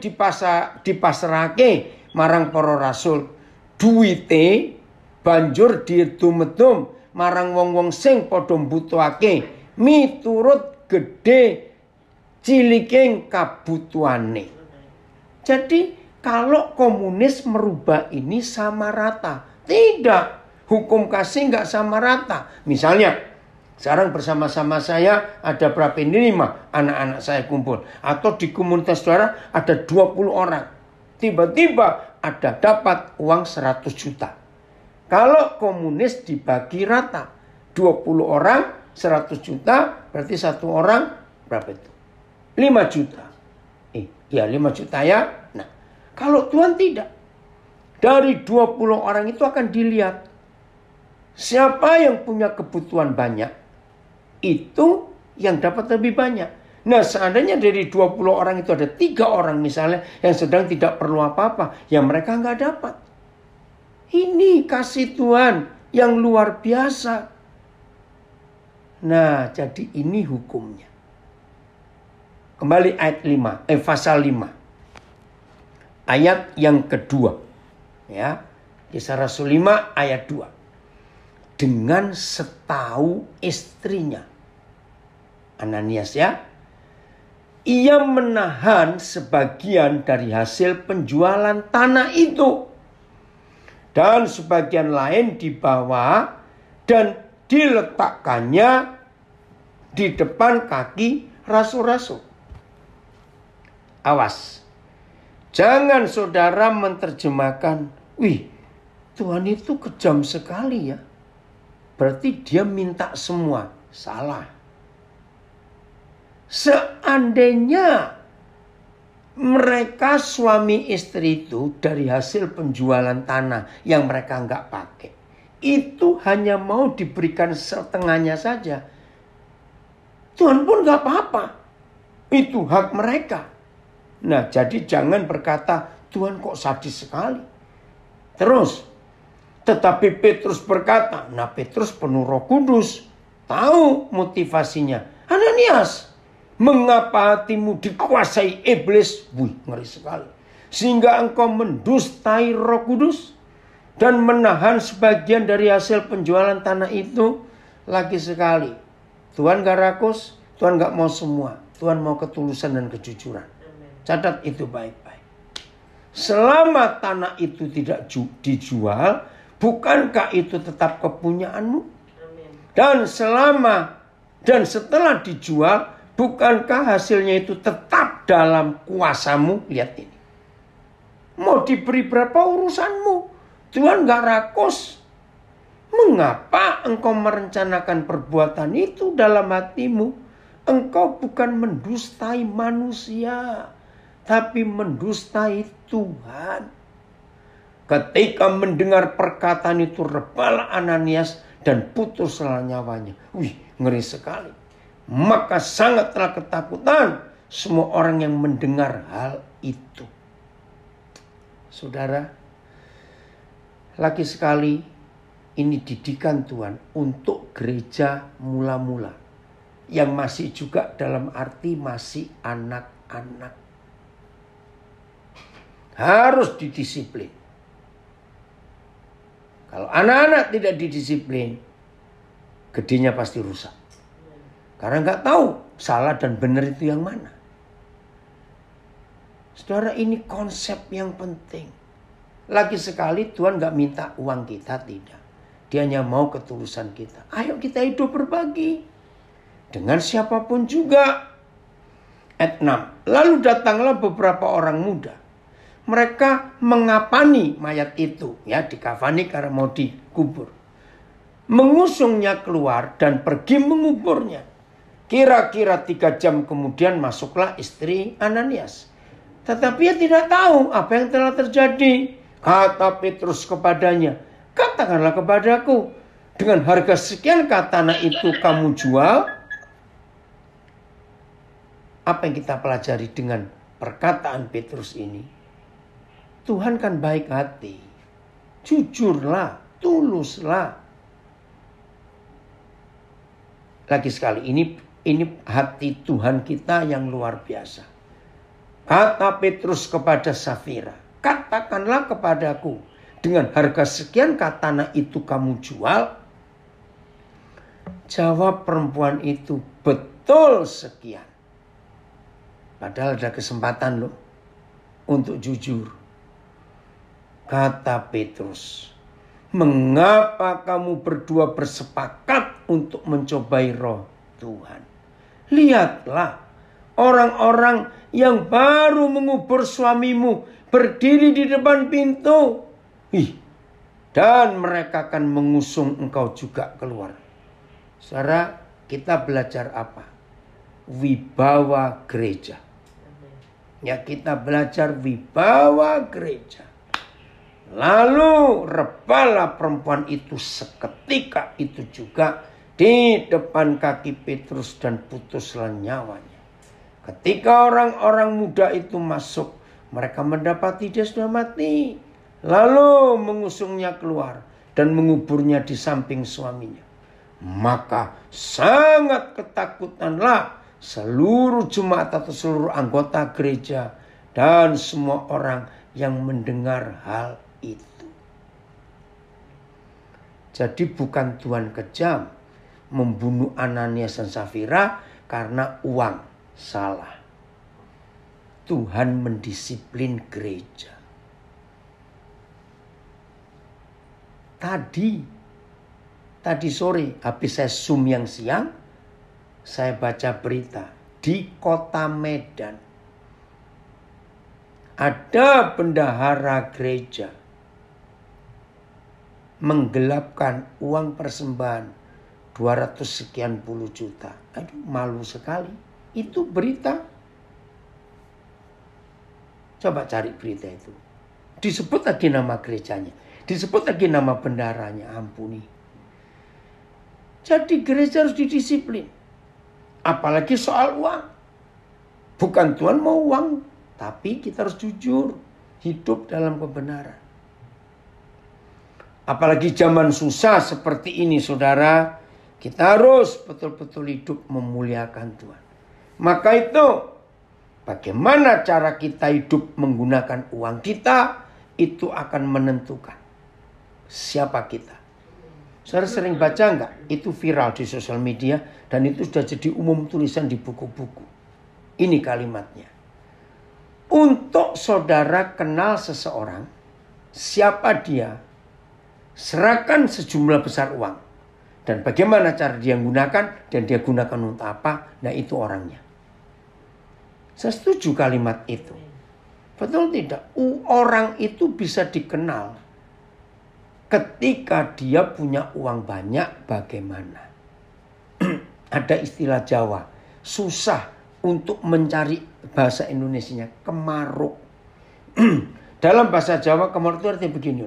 dipasrahke marang para rasul. Duwite banjur diedum-edum marang wong-wong sing padha mbutuhake miturut gedhe ciliking kabutuhane. Jadi kalau komunis merubah ini sama rata. Tidak. Hukum kasih nggak sama rata. Misalnya, sekarang bersama-sama saya ada berapa ini 5 anak-anak saya kumpul. Atau di komunitas saudara ada 20 orang. Tiba-tiba ada dapat uang 100 juta. Kalau komunis dibagi rata. 20 orang 100 juta berarti satu orang berapa itu? 5 juta. Ya 5 juta ya. Nah, kalau Tuhan tidak. Dari 20 orang itu akan dilihat. Siapa yang punya kebutuhan banyak, itu yang dapat lebih banyak. Nah, seandainya dari 20 orang itu ada 3 orang misalnya yang sedang tidak perlu apa-apa, ya mereka nggak dapat. Ini kasih Tuhan yang luar biasa. Nah, jadi ini hukumnya. Kembali ayat 5, pasal 5. Ayat yang kedua. Ya, Kisah Rasul 5 ayat 2. Dengan setahu istrinya. Ananias ya. Ia menahan sebagian dari hasil penjualan tanah itu. Dan sebagian lain dibawa dan diletakkannya di depan kaki rasul-rasul. Awas. Jangan saudara menerjemahkan, wih, Tuhan itu kejam sekali ya. Berarti dia minta semua. Salah. Seandainya mereka suami istri itu dari hasil penjualan tanah yang mereka nggak pakai, itu hanya mau diberikan setengahnya saja, Tuhan pun nggak apa-apa. Itu hak mereka. Nah, jadi jangan berkata Tuhan kok sadis sekali. Terus, tetapi Petrus berkata, nah Petrus penuh Roh Kudus, tahu motivasinya. Ananias, mengapa hatimu dikuasai iblis? Wih, ngeri sekali. Sehingga engkau mendustai Roh Kudus dan menahan sebagian dari hasil penjualan tanah itu. Lagi sekali, Tuhan gak rakus, Tuhan gak mau semua. Tuhan mau ketulusan dan kejujuran. Catat itu baik-baik. Selama tanah itu tidak dijual, bukankah itu tetap kepunyaanmu? Dan setelah dijual, bukankah hasilnya itu tetap dalam kuasamu? Lihat ini. Mau diberi berapa urusanmu? Tuhan gak rakus. Mengapa engkau merencanakan perbuatan itu dalam hatimu? Engkau bukan mendustai manusia, tapi mendustai Tuhan. Ketika mendengar perkataan itu, rebalah Ananias dan putuslah nyawanya. Wih, ngeri sekali. Maka sangatlah ketakutan semua orang yang mendengar hal itu. Saudara, lagi sekali ini didikan Tuhan untuk gereja mula-mula. Yang masih juga dalam arti masih anak-anak. Harus didisiplin. Kalau anak-anak tidak didisiplin, gedenya pasti rusak. Karena nggak tahu salah dan benar itu yang mana. Saudara, ini konsep yang penting. Lagi sekali Tuhan nggak minta uang kita, tidak. Dia hanya mau ketulusan kita. Ayo kita hidup berbagi. Dengan siapapun juga. Ayat 6. Lalu datanglah beberapa orang muda. Mereka mengapani mayat itu. Ya, dikafani karena mau dikubur. Mengusungnya keluar dan pergi menguburnya. Kira-kira 3 jam kemudian masuklah istri Ananias. Tetapi ia tidak tahu apa yang telah terjadi. Kata Petrus kepadanya, katakanlah kepadaku, dengan harga sekian tanah itu kamu jual? Apa yang kita pelajari dengan perkataan Petrus ini? Tuhan kan baik hati. Jujurlah, tuluslah. Lagi sekali, ini hati Tuhan kita yang luar biasa. Kata Petrus kepada Safira, katakanlah kepadaku, dengan harga sekian tanah itu kamu jual? Jawab perempuan itu, betul sekian. Padahal ada kesempatan loh untuk jujur. Kata Petrus, mengapa kamu berdua bersepakat untuk mencobai roh Tuhan? Lihatlah, orang-orang yang baru mengubur suamimu berdiri di depan pintu. Dan mereka akan mengusung engkau juga keluar. Saudara, kita belajar apa? Wibawa gereja. Ya, kita belajar wibawa gereja. Lalu rebalah perempuan itu seketika itu juga di depan kaki Petrus dan putuslah nyawanya. Ketika orang-orang muda itu masuk, mereka mendapati dia sudah mati. Lalu mengusungnya keluar dan menguburnya di samping suaminya. Maka sangat ketakutanlah seluruh jemaat atau seluruh anggota gereja dan semua orang yang mendengar hal itu. Jadi bukan Tuhan kejam membunuh Ananias dan Safira karena uang. Salah. Tuhan mendisiplin gereja. Tadi sore habis saya Zoom yang siang, saya baca berita di kota Medan. Ada bendahara gereja menggelapkan uang persembahan 200 sekian puluh juta. Aduh, malu sekali. Itu berita. Coba cari berita itu. Disebut lagi nama gerejanya. Disebut lagi nama bendaharanya. Ampuni. Jadi gereja harus didisiplin. Apalagi soal uang. Bukan Tuhan mau uang. Tapi kita harus jujur. Hidup dalam kebenaran. Apalagi zaman susah seperti ini, saudara. Kita harus betul-betul hidup memuliakan Tuhan. Maka itu, bagaimana cara kita hidup menggunakan uang kita, itu akan menentukan siapa kita. Saudara sering baca enggak? Itu viral di sosial media dan itu sudah jadi umum tulisan di buku-buku. Ini kalimatnya. Untuk saudara kenal seseorang, siapa dia, serahkan sejumlah besar uang. Dan bagaimana cara dia gunakan dan dia gunakan untuk apa, nah itu orangnya. Saya setuju kalimat itu. Betul tidak? Orang itu bisa dikenal ketika dia punya uang banyak bagaimana. Ada istilah Jawa, susah untuk mencari bahasa Indonesianya, kemaruk. Dalam bahasa Jawa kemaruk itu artinya begini.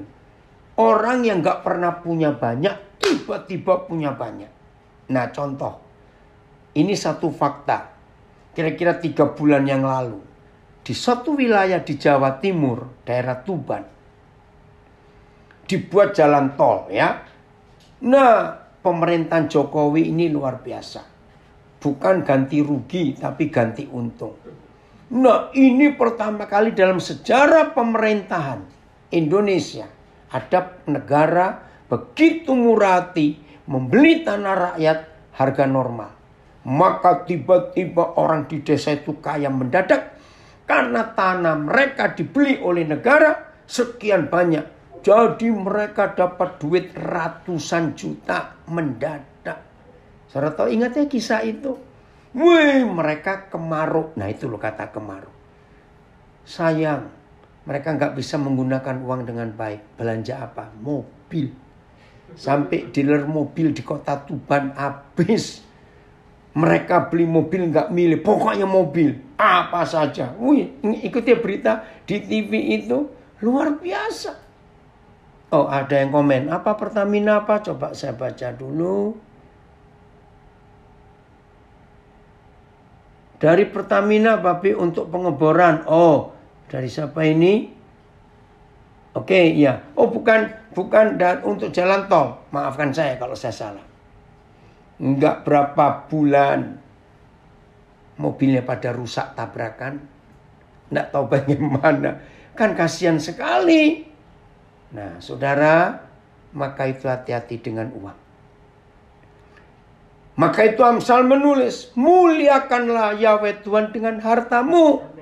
Orang yang gak pernah punya banyak, tiba-tiba punya banyak. Nah contoh, ini satu fakta. Kira-kira 3 bulan yang lalu. Di suatu wilayah di Jawa Timur, daerah Tuban. Dibuat jalan tol ya. Nah pemerintahan Jokowi ini luar biasa. Bukan ganti rugi, tapi ganti untung. Nah ini pertama kali dalam sejarah pemerintahan Indonesia. Ada negara begitu murah hati membeli tanah rakyat harga normal. Maka tiba-tiba orang di desa itu kaya mendadak. Karena tanah mereka dibeli oleh negara sekian banyak. Jadi mereka dapat duit ratusan juta mendadak. Saudara tahu ingat ya kisah itu? Wih mereka kemaruk. Nah itu loh kata kemaruk. Sayang. Mereka nggak bisa menggunakan uang dengan baik. Belanja apa? Mobil. Sampai dealer mobil di kota Tuban habis. Mereka beli mobil nggak milih. Pokoknya mobil. Apa saja. Wih, ikuti berita di TV itu. Luar biasa. Oh ada yang komen. Apa Pertamina apa? Coba saya baca dulu. Dari Pertamina Bapak untuk pengeboran. Oh. Dari siapa ini? Oke, ya. Oh, bukan dan untuk jalan tol. Maafkan saya kalau saya salah. Enggak berapa bulan mobilnya pada rusak tabrakan. Enggak tahu bagaimana. Kan kasihan sekali. Nah, saudara, maka itu hati-hati dengan uang. Maka itu Amsal menulis, muliakanlah Yahweh Tuhan dengan hartamu.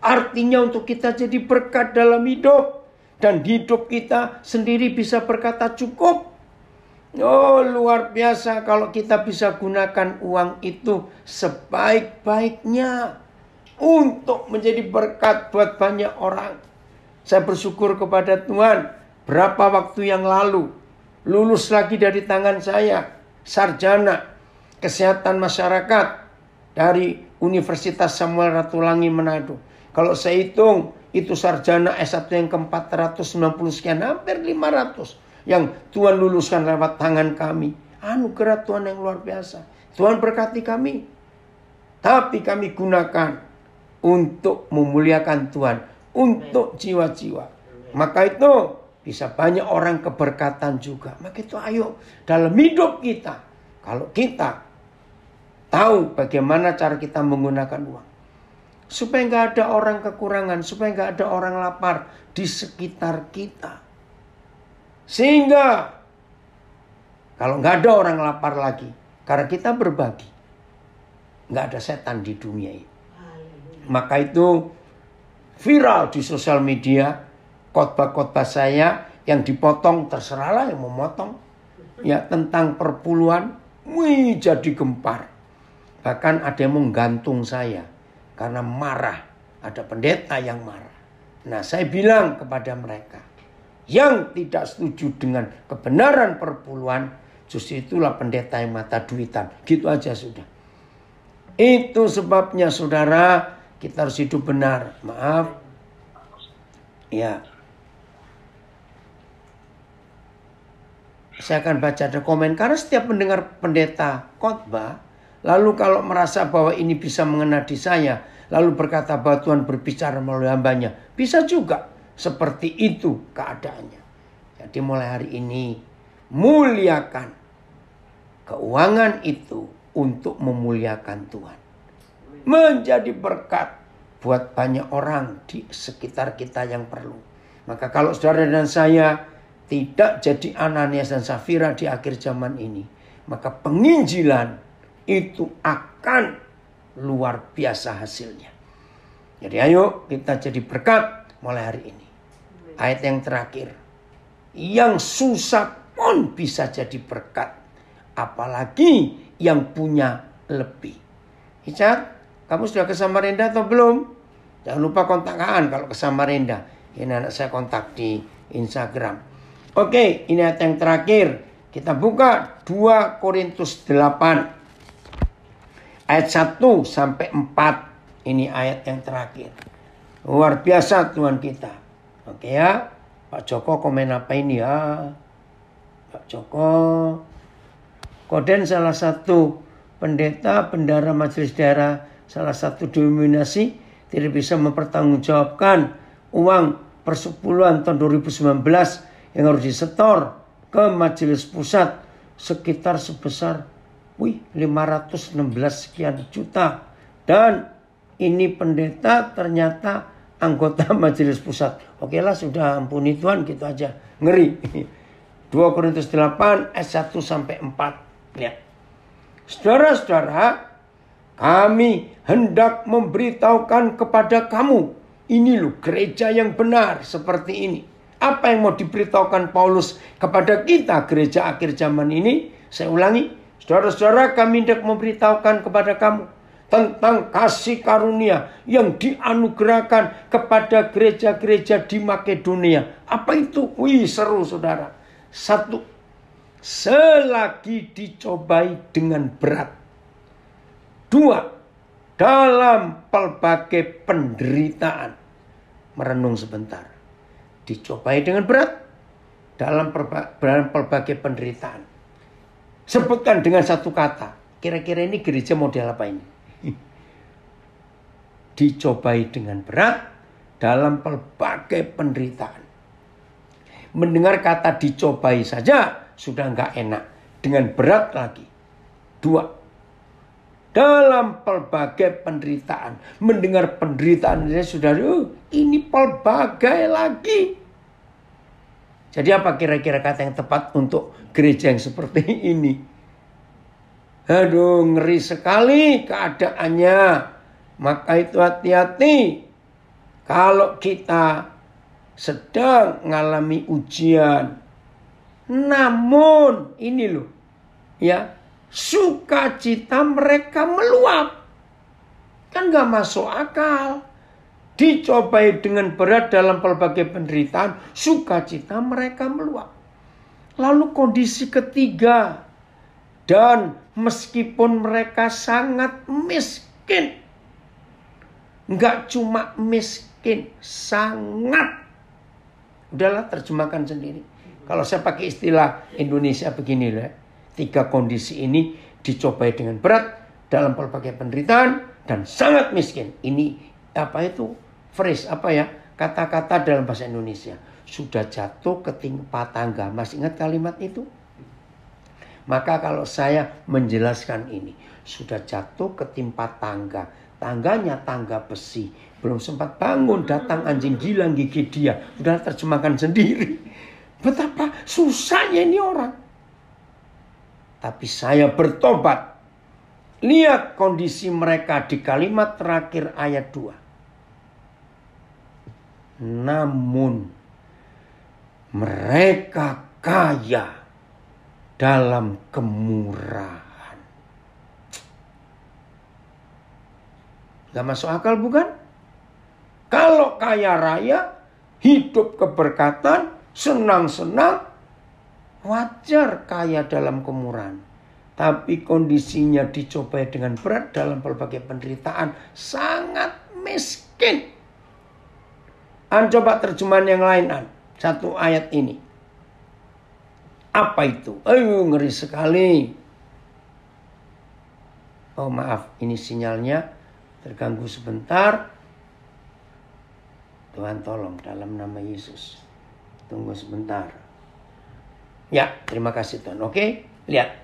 Artinya untuk kita jadi berkat dalam hidup. Dan hidup kita sendiri bisa berkata cukup. Oh luar biasa kalau kita bisa gunakan uang itu sebaik-baiknya. Untuk menjadi berkat buat banyak orang. Saya bersyukur kepada Tuhan. Berapa waktu yang lalu. Lulus lagi dari tangan saya. Sarjana Kesehatan Masyarakat. Dari Universitas Samuel Ratulangi Manado. Kalau saya hitung, itu sarjana S1 yang ke-490 sekian, hampir 500. Yang Tuhan luluskan lewat tangan kami. Anugerah Tuhan yang luar biasa. Tuhan berkati kami. Tapi kami gunakan untuk memuliakan Tuhan. Untuk jiwa-jiwa. Maka itu bisa banyak orang keberkatan juga. Maka itu ayo dalam hidup kita. Kalau kita tahu bagaimana cara kita menggunakan uang. Supaya nggak ada orang kekurangan. Supaya nggak ada orang lapar di sekitar kita. Sehingga kalau nggak ada orang lapar lagi. Karena kita berbagi. Nggak ada setan di dunia ini. Maka itu viral di sosial media. Khotbah-khotbah saya yang dipotong. Terserahlah yang mau motong. Ya, tentang perpuluhan. Wih, jadi gempar. Bahkan ada yang menggantung saya. Karena marah. Ada pendeta yang marah. Nah, saya bilang kepada mereka. Yang tidak setuju dengan kebenaran perpuluhan. Justru itulah pendeta yang mata duitan. Gitu aja sudah. Itu sebabnya saudara. Kita harus hidup benar. Maaf. Ya. Saya akan baca ada komen. Karena setiap mendengar pendeta khotbah. Lalu kalau merasa bahwa ini bisa mengena di saya. Lalu berkata bahwa Tuhan berbicara melalui hambanya. Bisa juga. Seperti itu keadaannya. Jadi mulai hari ini. Muliakan. Keuangan itu untuk memuliakan Tuhan. Menjadi berkat. Buat banyak orang di sekitar kita yang perlu. Maka kalau saudara dan saya tidak jadi Ananias dan Safira di akhir zaman ini. Maka penginjilan itu akan luar biasa hasilnya. Jadi ayo kita jadi berkat mulai hari ini. Ayat yang terakhir. Yang susah pun bisa jadi berkat. Apalagi yang punya lebih. Richard, kamu sudah ke Samarinda atau belum? Jangan lupa kontak Aan kalau ke Samarinda. Ini anak saya kontak di Instagram. Oke, ini ayat yang terakhir. Kita buka 2 Korintus 8. Ayat 1 sampai 4. Ini ayat yang terakhir. Luar biasa Tuhan kita. Oke ya. Pak Joko komen apa ini ya? Pak Joko. Koden salah satu pendeta, bendara majelis daerah, salah satu denominasi tidak bisa mempertanggungjawabkan uang persepuluhan tahun 2019 yang harus disetor ke majelis pusat sekitar sebesar 516 sekian juta. Dan ini pendeta ternyata anggota majelis pusat. Oke lah, sudah ampuni Tuhan, gitu aja. Ngeri. 2 Korintus 8 ayat 1 sampai 4. Lihat. Saudara-saudara, kami hendak memberitahukan kepada kamu. Ini loh gereja yang benar seperti ini. Apa yang mau diberitahukan Paulus kepada kita gereja akhir zaman ini? Saya ulangi. Saudara-saudara, kami hendak memberitahukan kepada kamu tentang kasih karunia yang dianugerahkan kepada gereja-gereja di Makedonia. Apa itu? Wih, seru saudara. 1. Selagi dicobai dengan berat. 2. Dalam pelbagai penderitaan. Merenung sebentar. Dicobai dengan berat. Dalam pelbagai penderitaan. Sebutkan dengan satu kata. Kira-kira ini gereja model apa ini? Dicobai dengan berat. Dalam pelbagai penderitaan. Mendengar kata dicobai saja sudah nggak enak. Dengan berat lagi. 2. Dalam pelbagai penderitaan. Mendengar penderitaan ini sudah, ini pelbagai lagi. Jadi apa kira-kira kata yang tepat untuk gereja yang seperti ini? Aduh, ngeri sekali keadaannya. Maka itu hati-hati. Kalau kita sedang mengalami ujian. Namun, ini loh. Ya, sukacita mereka meluap. Kan gak masuk akal. Dicobai dengan berat dalam pelbagai penderitaan, sukacita mereka meluap. Lalu kondisi ketiga. Dan meskipun mereka sangat miskin. Gak cuma miskin, sangat. Udahlah, terjemahkan sendiri. Kalau saya pakai istilah Indonesia begini lah. 3 kondisi ini dicobai dengan berat dalam pelbagai penderitaan. dan sangat miskin. Ini apa itu? Phrase apa ya? Kata-kata dalam bahasa Indonesia. Sudah jatuh ketimpa tangga. Masih ingat kalimat itu? Maka kalau saya menjelaskan ini, sudah jatuh ketimpa tangga. Tangganya tangga besi. Belum sempat bangun, datang anjing gila gigit dia. Sudah terjemahkan sendiri. Betapa susahnya ini orang. Tapi saya bertobat. Lihat kondisi mereka di kalimat terakhir ayat 2. Namun mereka kaya dalam kemurahan. Gak masuk akal bukan? Kalau kaya raya, hidup keberkatan, senang-senang, wajar kaya dalam kemurahan. Tapi kondisinya dicobai dengan berat dalam berbagai penderitaan, sangat miskin. Coba terjemahan yang lain, satu ayat ini. Apa itu? Ayo, ngeri sekali. Oh maaf, ini sinyalnya terganggu sebentar. Tuhan tolong dalam nama Yesus. Tunggu sebentar. Ya, terima kasih Tuhan. Oke, lihat.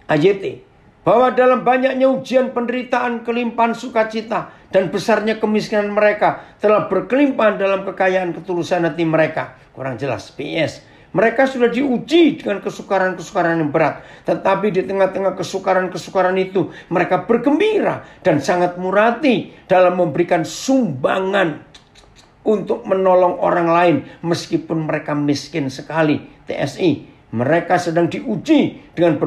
AJT. Bahwa dalam banyaknya ujian, penderitaan, kelimpahan sukacita, dan besarnya kemiskinan mereka telah berkelimpahan dalam kekayaan ketulusan hati mereka. Kurang jelas. PS. Mereka sudah diuji dengan kesukaran-kesukaran yang berat. Tetapi di tengah-tengah kesukaran-kesukaran itu, mereka bergembira dan sangat murah hati dalam memberikan sumbangan untuk menolong orang lain meskipun mereka miskin sekali. TSI. Mereka sedang diuji dengan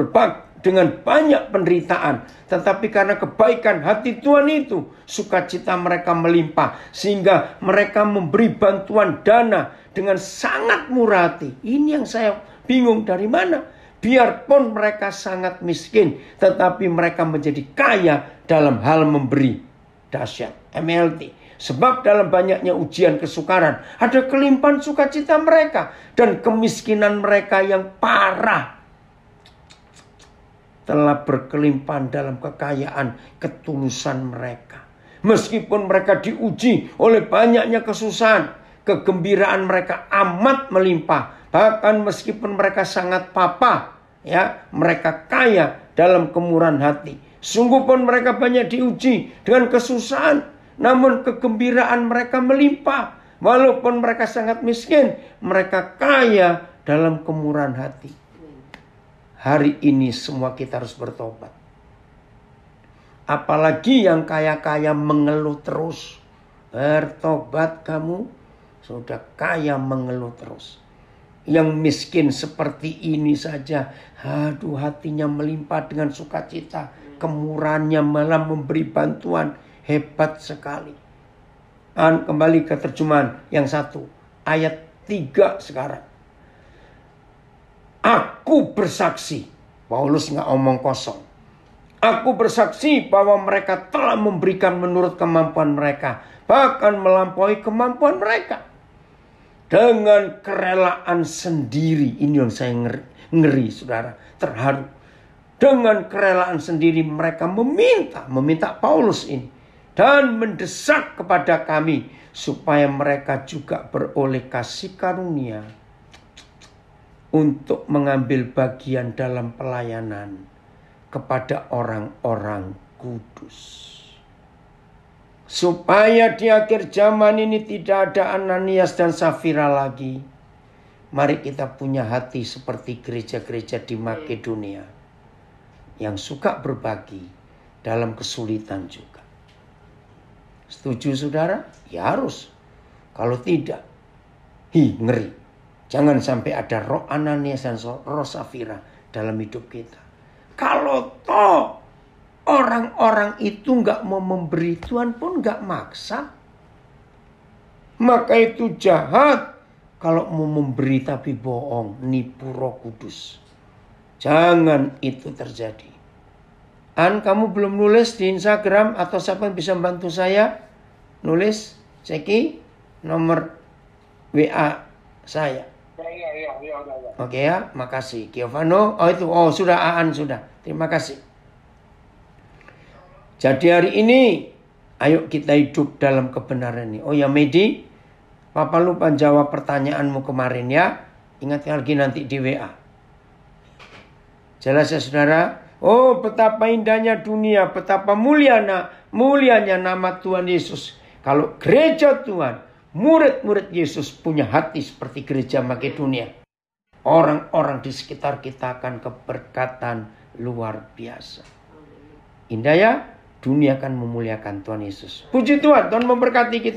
banyak penderitaan. Tetapi karena kebaikan hati Tuhan itu, sukacita mereka melimpah. Sehingga mereka memberi bantuan dana dengan sangat murah hati. Ini yang saya bingung, dari mana? Biarpun mereka sangat miskin, tetapi mereka menjadi kaya dalam hal memberi. Dahsyat. MLT. Sebab dalam banyaknya ujian kesukaran, ada kelimpahan sukacita mereka. Dan kemiskinan mereka yang parah telah berkelimpahan dalam kekayaan ketulusan mereka. Meskipun mereka diuji oleh banyaknya kesusahan, kegembiraan mereka amat melimpah. Bahkan meskipun mereka sangat papa, ya, mereka kaya dalam kemurahan hati. Sungguh pun mereka banyak diuji dengan kesusahan, namun kegembiraan mereka melimpah. Walaupun mereka sangat miskin, mereka kaya dalam kemurahan hati. Hari ini semua kita harus bertobat. Apalagi yang kaya-kaya mengeluh terus. Bertobat kamu, sudah kaya mengeluh terus. Yang miskin seperti ini saja, aduh, hatinya melimpah dengan sukacita. Kemurahannya malah memberi bantuan. Hebat sekali. Kembali ke terjemahan yang satu. Ayat 3 sekarang. Aku bersaksi. Paulus nggak omong kosong. Aku bersaksi bahwa mereka telah memberikan menurut kemampuan mereka. Bahkan melampaui kemampuan mereka. Dengan kerelaan sendiri. Ini yang saya ngeri saudara. Terharu. Dengan kerelaan sendiri mereka meminta Paulus ini. Dan mendesak kepada kami supaya mereka juga beroleh kasih karunia untuk mengambil bagian dalam pelayanan kepada orang-orang kudus. Supaya di akhir zaman ini tidak ada Ananias dan Safira lagi. Mari kita punya hati seperti gereja-gereja di Makedonia yang suka berbagi dalam kesulitan juga. Setuju saudara? Ya harus. Kalau tidak, ngeri. Jangan sampai ada roh Ananias dan roh Safira dalam hidup kita. Kalau toh orang-orang itu nggak mau memberi, Tuhan pun nggak maksa. Maka itu jahat kalau mau memberi tapi bohong, nipu Roh Kudus. Jangan itu terjadi. Kamu belum nulis di Instagram atau siapa yang bisa membantu saya? Nulis, Ceki, nomor WA saya. Iya. Oke ya, makasih. Giovanno, sudah, Aan sudah. Terima kasih. Jadi hari ini, ayo kita hidup dalam kebenaran ini. Oh ya Medi, Papa lupa jawab pertanyaanmu kemarin ya. Ingat lagi nanti di WA. Jelas ya saudara? Oh betapa indahnya dunia, betapa mulianya nama Tuhan Yesus. Kalau gereja Tuhan, murid-murid Yesus punya hati seperti gereja Makedonia. Orang-orang di sekitar kita akan keberkatan luar biasa. Indah ya? Dunia akan memuliakan Tuhan Yesus. Puji Tuhan, Tuhan memberkati kita.